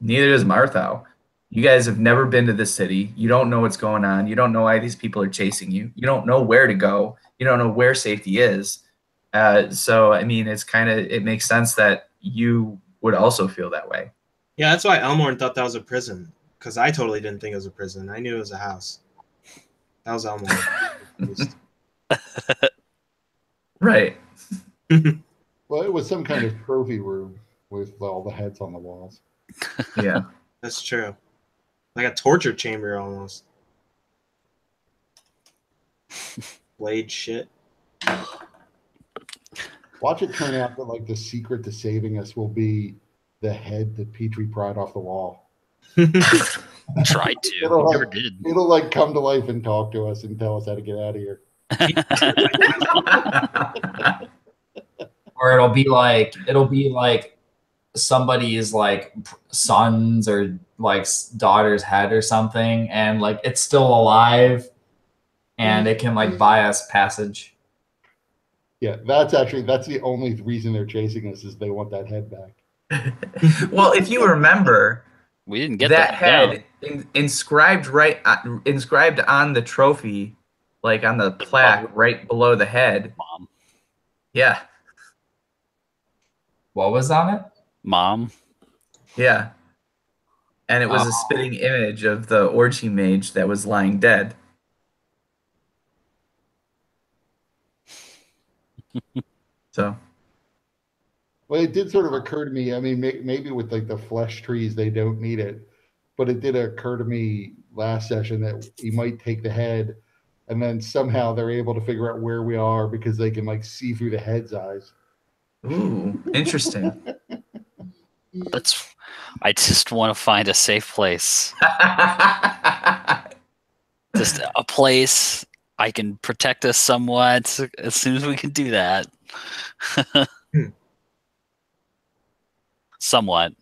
neither does Martha. You guys have never been to this city. You don't know what's going on. You don't know why these people are chasing you. You don't know where to go. You don't know where safety is. So, I mean, it makes sense that you would also feel that way. Yeah, that's why Elmorn thought that was a prison, because I totally didn't think it was a prison. I knew it was a house. That was Elmorn. Right. Well, it was some kind of trophy room with all the heads on the walls. Yeah. That's true. Like a torture chamber almost. Blade shit. Watch it turn out that like the secret to saving us will be the head that Petrie pried off the wall. Tried to. Never did. It'll like come to life and talk to us and tell us how to get out of here. Or it'll be like somebody's like son's or like daughter's head or something, and like it's still alive and it can like buy us passage. Yeah, that's the only reason they're chasing us, is they want that head back. Well, if you remember, We didn't get that that head down. inscribed inscribed on the trophy, like on the plaque right below the head. Mom. Yeah. What was on it? Mom. Yeah. And it was a spitting image of the orgy mage that was lying dead. So. Well, it did sort of occur to me. I mean, maybe with like the flesh trees, they don't need it, but it did occur to me last session that he might take the head, and then somehow they're able to figure out where we are because they can like see through the head's eyes. Ooh, interesting. I just want to find a safe place. Just a place I can protect us somewhat as soon as we can do that. Somewhat.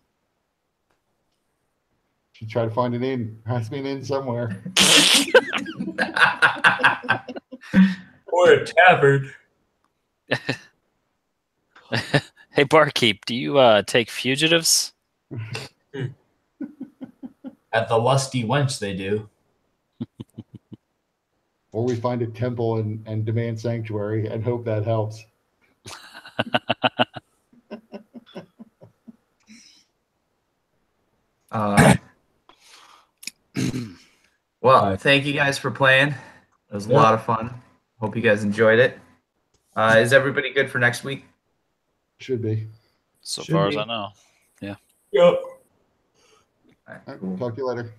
Should try to find an inn. Has to be an inn somewhere. Or a tavern. Hey, barkeep, do you take fugitives? At the Lusty Wench, they do. Or we find a temple and demand sanctuary and hope that helps. Well, thank you guys for playing. It was a lot of fun. Hope you guys enjoyed it. Is everybody good for next week? Should be. So far as I know. Yeah. Yep. All right, cool. Talk to you later.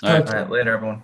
All right. All right, later, everyone.